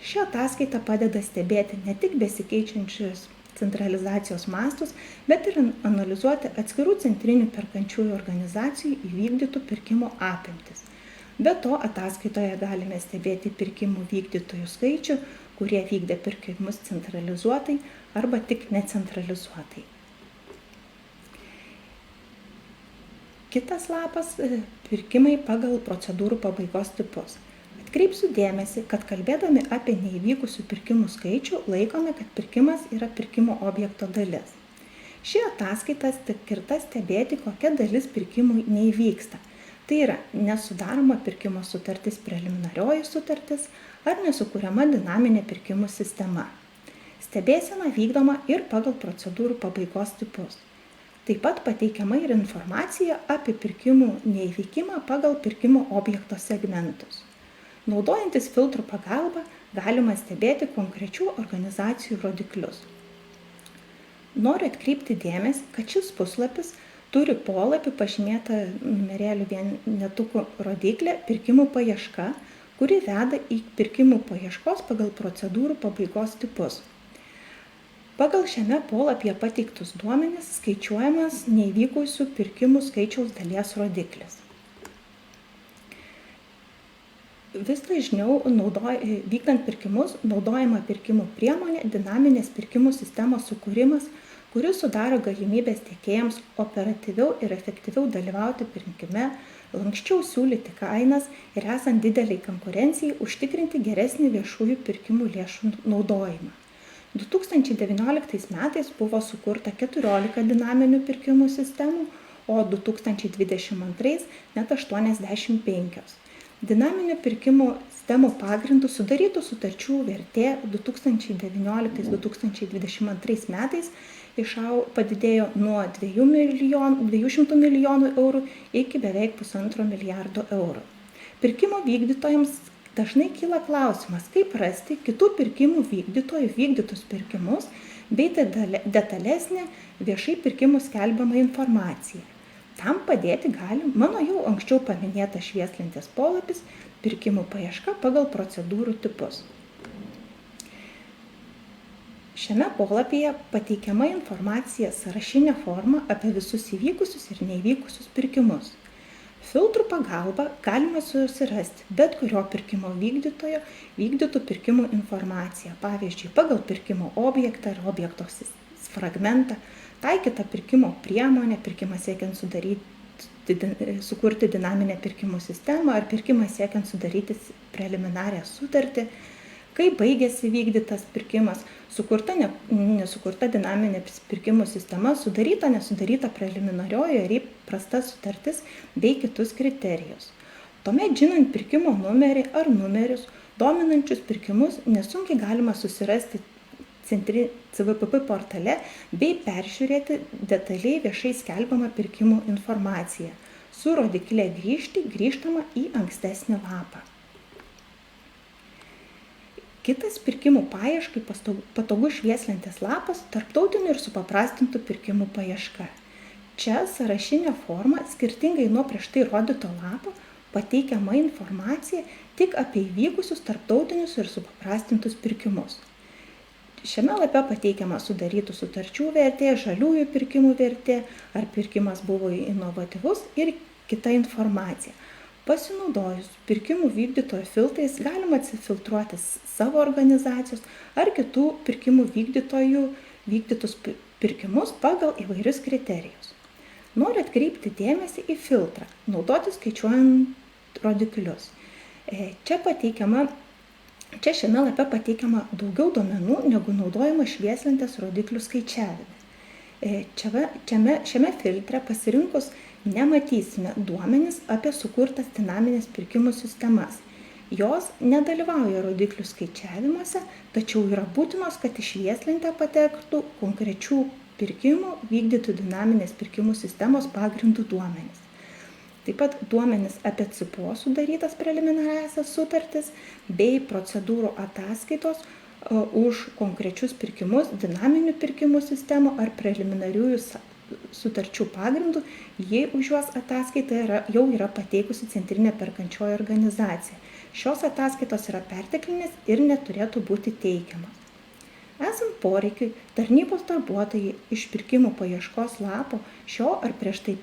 S2: ši ataskaita padeda stebėti ne tik besikeičiančius centralizacijos mastus, bet ir analizuoti atskirų centrinių perkančiųjų organizacijų įvykdytų pirkimų apimtis. Be to, ataskaitoje galime stebėti pirkimų vykdytojų skaičių, kurie vykdė pirkimus centralizuotai arba tik necentralizuotai. Kitas lapas – pirkimai pagal procedūrų pabaigos tipus. Atkreipsiu dėmesį, kad kalbėdami apie neįvykusių pirkimų skaičių, laikome, kad pirkimas yra pirkimo objekto dalis. Ši ataskaita skirta stebėti, kokia dalis pirkimų neįvyksta. Tai yra nesudaroma pirkimo sutartis preliminarioji sutartis ar nesukuriama dinaminė pirkimų sistema. Stebėsena vykdoma ir pagal procedūrų pabaigos tipus. Taip pat pateikiama ir informacija apie pirkimų neįvykimą pagal pirkimo objekto segmentus. Naudojantis filtrų pagalba galima stebėti konkrečių organizacijų rodiklius. Noriu atkreipti dėmesį, kad šis puslapis turi polapį pažymėtą numerėlių vienetukų rodiklė pirkimų paieška, kuri veda į pirkimų paieškos pagal procedūrų pabaigos tipus. Pagal šiame polapyje pateiktus duomenis skaičiuojamas neįvykusių pirkimų skaičiaus dalies rodiklis. Vis dažniau vykdant pirkimus naudojama pirkimų priemonė dinaminės pirkimų sistemos sukūrimas, kuris sudaro galimybės tiekėjams operatyviau ir efektyviau dalyvauti pirkime, lanksčiau siūlyti kainas ir esant dideliai konkurencijai užtikrinti geresnį viešųjų pirkimų lėšų naudojimą. 2019 metais buvo sukurta 14 dinaminių pirkimų sistemų, o 2022 net 85. Dinaminių pirkimų sistemų pagrindų sudarytų sutarčių vertė 2019-2022 metais padidėjo nuo 200 milijonų eurų iki beveik 1,5 milijardo eurų. Pirkimo vykdytojams dažnai kyla klausimas, kaip rasti kitų pirkimų vykdytojų vykdytus pirkimus bei detalesnę viešai pirkimų skelbiamą informaciją. Tam padėti gali mano jau anksčiau paminėtas švieslentės polapis pirkimų paieška pagal procedūrų tipus. Šiame polapyje pateikiama informacija sąrašinė forma apie visus įvykusius ir neįvykusius pirkimus. Filtrų pagalba galima susirasti bet kurio pirkimo vykdytojo vykdytų pirkimų informaciją, pavyzdžiui, pagal pirkimo objektą ar objekto fragmentą, taikytą pirkimo priemonę, pirkimą siekiant sukurti dinaminę pirkimų sistemą ar pirkimą siekiant sudaryti preliminarią sutartį, kaip baigėsi vykdytas pirkimas, sukurta nesukurta dinaminė pirkimų sistema, sudaryta nesudaryta preliminarioji ar įprasta sutartis bei kitus kriterijus. Tuomet žinant pirkimo numerį ar numerius, dominančius pirkimus nesunkiai galima susirasti CVPP portale bei peržiūrėti detaliai viešai skelbiamą pirkimų informaciją, su rodikle grįžtama į ankstesnį lapą. Kitas pirkimų paieškai patogus švieslentės lapas tarptautinių ir supaprastintų pirkimų paieška. Čia sąrašinė forma, skirtingai nuo prieš tai rodyto lapo, pateikiama informacija tik apie įvykusius tarptautinius ir supaprastintus pirkimus. Šiame lape pateikiama sudarytų sutarčių vertė, žaliųjų pirkimų vertė, ar pirkimas buvo inovatyvus ir kita informacija. Pasinaudojus pirkimų vykdytojo filtrais galima atsifiltruoti savo organizacijos ar kitų pirkimų vykdytojų vykdytus pirkimus pagal įvairius kriterijus. Noriu atkreipti dėmesį į filtrą, naudoti skaičiuojant rodiklius. Čia šiame lape pateikiama daugiau duomenų, negu naudojama švieslentės rodiklių skaičiavime. Šiame filtre pasirinkus nematysime duomenis apie sukurtas dinaminės pirkimų sistemas. Jos nedalyvauja rodiklių skaičiavimuose, tačiau yra būtinos, kad į švieslentę patektų konkrečių pirkimų vykdytų dinaminės pirkimų sistemos pagrindų duomenis. Taip pat duomenis apie CIPO sudarytas preliminariasias sutartis bei procedūrų ataskaitos už konkrečius pirkimus, dinaminių pirkimų sistemų ar preliminariųjų sutarčių pagrindų, jei už juos ataskaita jau yra pateikusi centrinė perkančioji organizacija. Šios ataskaitos yra perteklinės ir neturėtų būti teikiamas. Esant poreikiui, tarnybos darbuotojai iš pirkimų paieškos lapo šio ar prieš tai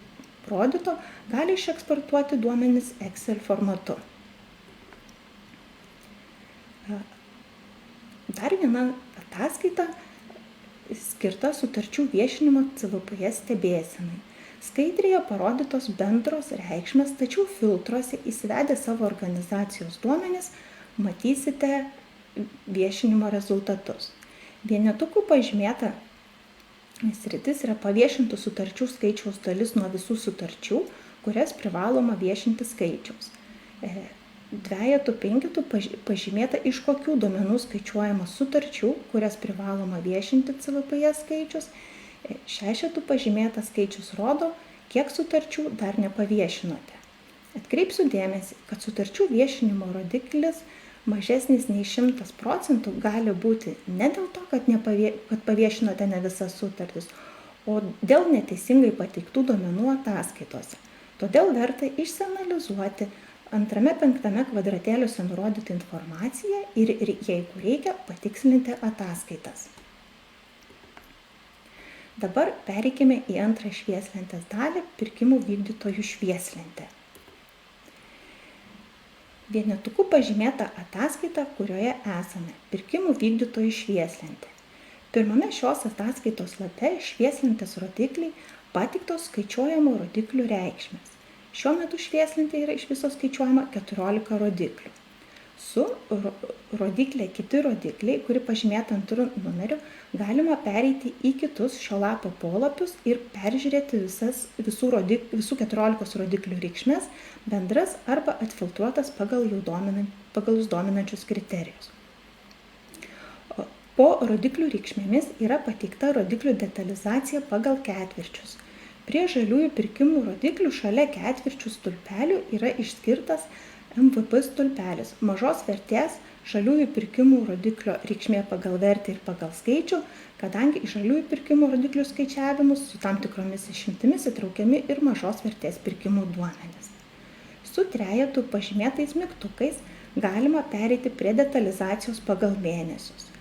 S2: rodyto gali išeksportuoti duomenis Excel formatu. Dar viena ataskaita skirta sutarčių viešinimo CVPS stebėsenai. Skaidrėje parodytos bendros reikšmės, tačiau filtruose įsivedę savo organizacijos duomenis matysite viešinimo rezultatus. Vienetukų pažymėta sritis yra paviešintų sutarčių skaičiaus dalis nuo visų sutarčių, kurias privaloma viešinti skaičiaus. Dvejetų penketų pažymėta, iš kokių duomenų skaičiuojama sutarčių, kurias privaloma viešinti CVPS skaičius. Šešetų pažymėta skaičius rodo, kiek sutarčių dar nepaviešinote. Atkreipsiu dėmesį, kad sutarčių viešinimo rodiklis mažesnis nei 100% gali būti ne dėl to, kad paviešinote ne visas sutartis, o o dėl neteisingai pateiktų duomenų ataskaitose. Todėl verta išsianalizuoti 2-5 kvadratėliuose nurodytą informaciją ir jeigu reikia, patikslinti ataskaitas. Dabar pereikime į antrą švieslentės dalį – pirkimų vykdytojų švieslentę. Vienetuku pažymėta ataskaita, kurioje esame – pirkimų vykdytojų švieslentė. Pirmame šios ataskaitos lape švieslentės rodikliai pateiktos skaičiuojamų rodiklių reikšmės. Šiuo metu švieslentė yra iš viso skaičiuojama 14 rodiklių. Su rodiklė kiti rodikliai, kuri pažymėta antru numeriu, galima pereiti į kitus šio lapo polapius ir peržiūrėti visų 14 rodiklių reikšmes, bendras arba atfiltruotas pagal jus dominančius kriterijus. Po rodiklių reikšmėmis yra pateikta rodiklių detalizacija pagal ketvirčius. Prie žaliųjų pirkimų rodiklių šalia ketvirčių stulpelių yra išskirtas MVP stulpelis, mažos vertės žaliųjų pirkimų rodiklio reikšmė pagal vertę ir pagal skaičių, kadangi į žaliųjų pirkimų rodiklių skaičiavimus su tam tikromis išimtimis įtraukiami ir mažos vertės pirkimų duomenys. Su trejetu pažymėtais mygtukais galima pereiti prie detalizacijos pagal mėnesius.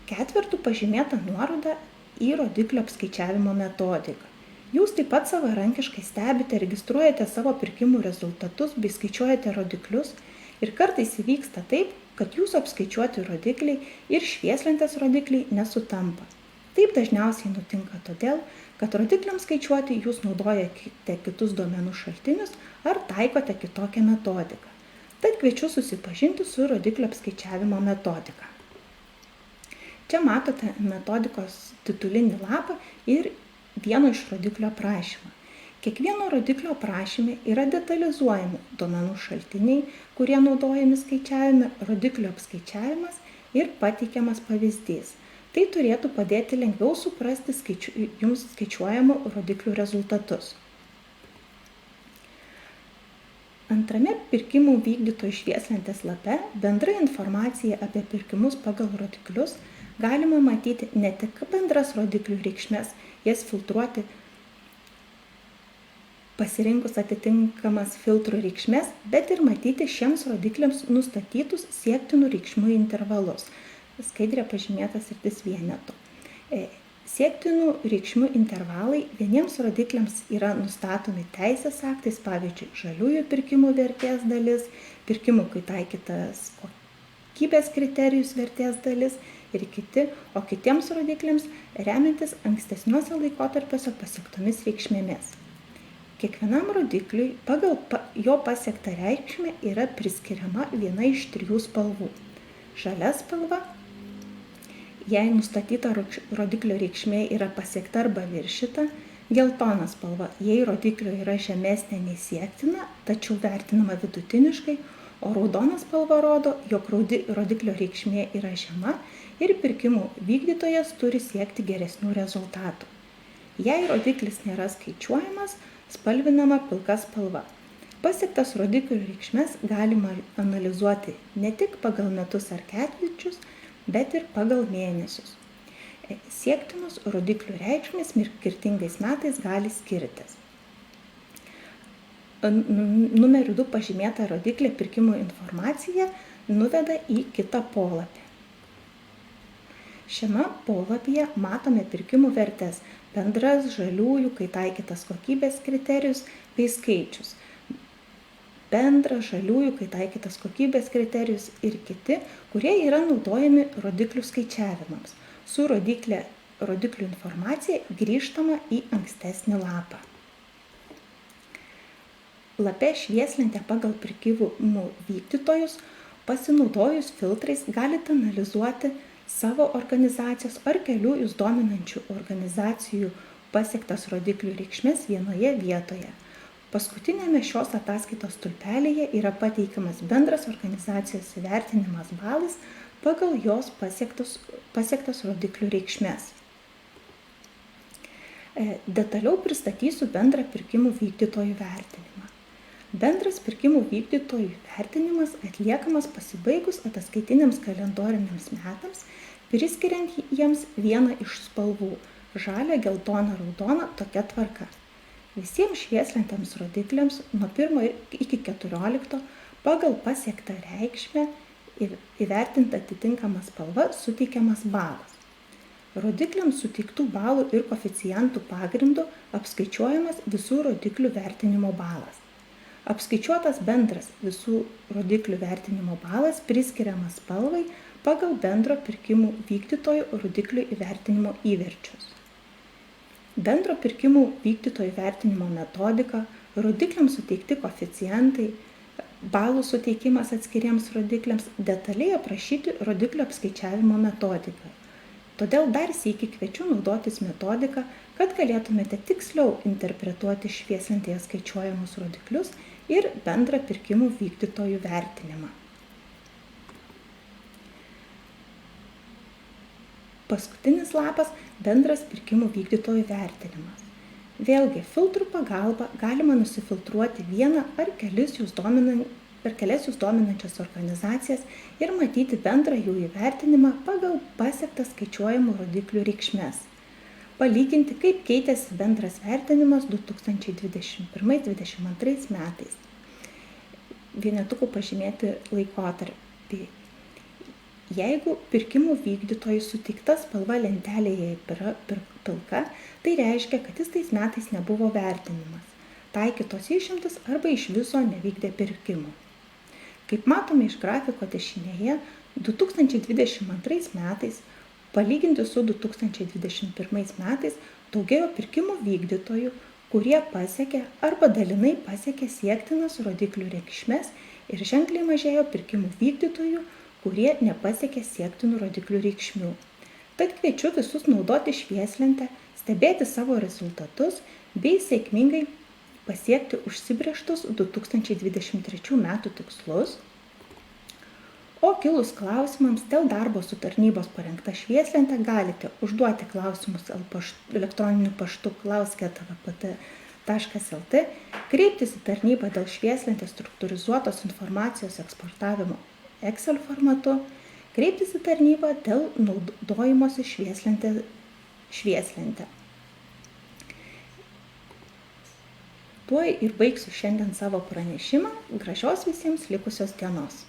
S2: Ketvirtu pažymėta nuoroda į rodiklio apskaičiavimo metodiką. Jūs taip pat savarankiškai stebite, registruojate savo pirkimų rezultatus bei skaičiuojate rodiklius ir kartais įvyksta taip, kad jūsų apskaičiuoti rodikliai ir švieslentės rodikliai nesutampa. Taip dažniausiai nutinka todėl, kad rodikliams skaičiuoti jūs naudojate kitus duomenų šaltinius ar taikote kitokią metodiką. Tad kviečiu susipažinti su rodiklio apskaičiavimo metodika. Čia matote metodikos titulinį lapą ir vieno iš rodiklio aprašymą. Kiekvieno rodiklio aprašyme yra detalizuojami duomenų šaltiniai, kurie naudojami skaičiavime, rodiklio apskaičiavimas ir pateikiamas pavyzdys. Tai turėtų padėti lengviau suprasti jums skaičiuojamų rodiklių rezultatus. Antrame pirkimų vykdytojų švieslentės lape bendra informacija apie pirkimus pagal rodiklius galima matyti ne tik bendras rodiklių reikšmes, jas filtruoti pasirinkus atitinkamas filtrų reikšmes, bet ir matyti šiems rodikliams nustatytus siektinų reikšmių intervalus. Skaidrė pažymėtas sritis vienetų. Siektinų reikšmių intervalai vieniems rodikliams yra nustatomi teisės aktais, pavyzdžiui, žaliųjų pirkimų vertės dalis, pirkimų, kai taikytas kokybės kriterijus vertės dalis ir kiti, o kitiems rodikliams remiantis ankstesniuose laikotarpiuose pasiektomis reikšmėmis. Kiekvienam rodikliui pagal jo pasiektą reikšmę yra priskiriama viena iš 3 spalvų. Žalia spalva, jei nustatyta rodiklio reikšmė yra pasiekta arba viršyta, geltona spalva, jei rodiklio yra žemesnė nei siektina, tačiau vertinama vidutiniškai, o raudona spalva rodo, jog rodiklio reikšmė yra žema ir pirkimų vykdytojas turi siekti geresnių rezultatų. Jei rodiklis nėra skaičiuojamas, spalvinama pilka spalva. Pasiektas rodiklių reikšmes galima analizuoti ne tik pagal metus ar ketvirčius, bet ir pagal mėnesius. Siektinos rodiklių reikšmės skirtingais metais gali skirtis. Numeriu 2 pažymėta rodiklė pirkimų informacija nuveda į kitą polapį. Šiame polapyje matome pirkimų vertės, bendras žaliųjų, kai taikytas kokybės kriterijus bei skaičius. Bendras žaliųjų, kai taikytas kokybės kriterijus ir kiti, kurie yra naudojami rodiklių skaičiavimams. Su rodiklių informacija grįžtama į ankstesnį lapą. Lape švieslentę pagal pirkimų vykdytojus pasinaudojus filtrais galite analizuoti savo organizacijos ar kelių jūs dominančių organizacijų pasiektas rodiklių reikšmes vienoje vietoje. Paskutinėme šios ataskaitos stulpelyje yra pateikiamas bendras organizacijos įvertinimas balais pagal jos pasiektas rodiklių reikšmes. Detaliau pristatysiu bendrą pirkimų vykdytojų vertinimą. Bendras pirkimų vykdytojų vertinimas atliekamas pasibaigus ataskaitiniams kalendoriniams metams, priskiriant jiems vieną iš spalvų žalia, geltona, raudona tokia tvarka. Visiems švieslentėms rodikliams nuo 1 iki 14 pagal pasiektą reikšmę įvertinta atitinkama spalva suteikiamas balas. Rodikliams suteiktų balų ir koeficientų pagrindu apskaičiuojamas visų rodiklių vertinimo balas. Apskaičiuotas bendras visų rodiklių vertinimo balas priskiriamas spalvai pagal bendro pirkimų vykdytojų rodiklių įvertinimo įverčius. Bendro pirkimų vykdytojų vertinimo metodika, rodikliams suteikti koeficientai, balų suteikimas atskiriems rodikliams detaliai aprašyti rodiklių apskaičiavimo metodikoje. Todėl dar sykį kviečiu naudotis metodiką, kad galėtumėte tiksliau interpretuoti švieslentėje skaičiuojamus rodiklius ir bendrą pirkimų vykdytojų vertinimą. Paskutinis lapas – bendras pirkimų vykdytojų vertinimas. Vėlgi, filtrų pagalba galima nusifiltruoti vieną ar kelias jūs dominančias organizacijas ir matyti bendrą jų įvertinimą pagal pasiektas skaičiuojamų rodiklių reikšmes. Palyginti, kaip keitėsi bendras vertinimas 2021-2022 metais. Vienetukų pažymėti laikotarpį. Jeigu pirkimų vykdytojui suteikta spalva lentelėje pilka, tai reiškia, kad jis tais metais nebuvo vertinimas. Taikytos išimtis arba iš viso nevykdė pirkimų. Kaip matome iš grafiko dešinėje, 2022 metais, palyginti su 2021 metais, daugėjo pirkimų vykdytojų, kurie pasiekė arba dalinai pasiekė siektinas rodiklių reikšmes ir ženkliai mažėjo pirkimų vykdytojų, kurie nepasiekė siektinų rodiklių reikšmių. Tad kviečiu visus naudoti švieslentę, stebėti savo rezultatus bei sėkmingai pasiekti užsibrėžtus 2023 metų tikslus. O kilus klausimams dėl darbo su tarnybos parengta švieslente galite užduoti klausimus elektroniniu paštu klausk@vpt.lt, kreiptis į tarnybą dėl švieslentės struktūrizuotos informacijos eksportavimo Excel formatu, kreiptis į tarnybą dėl naudojimosi švieslente. Tuoj ir baigsiu šiandien savo pranešimą. Gražios visiems likusios dienos.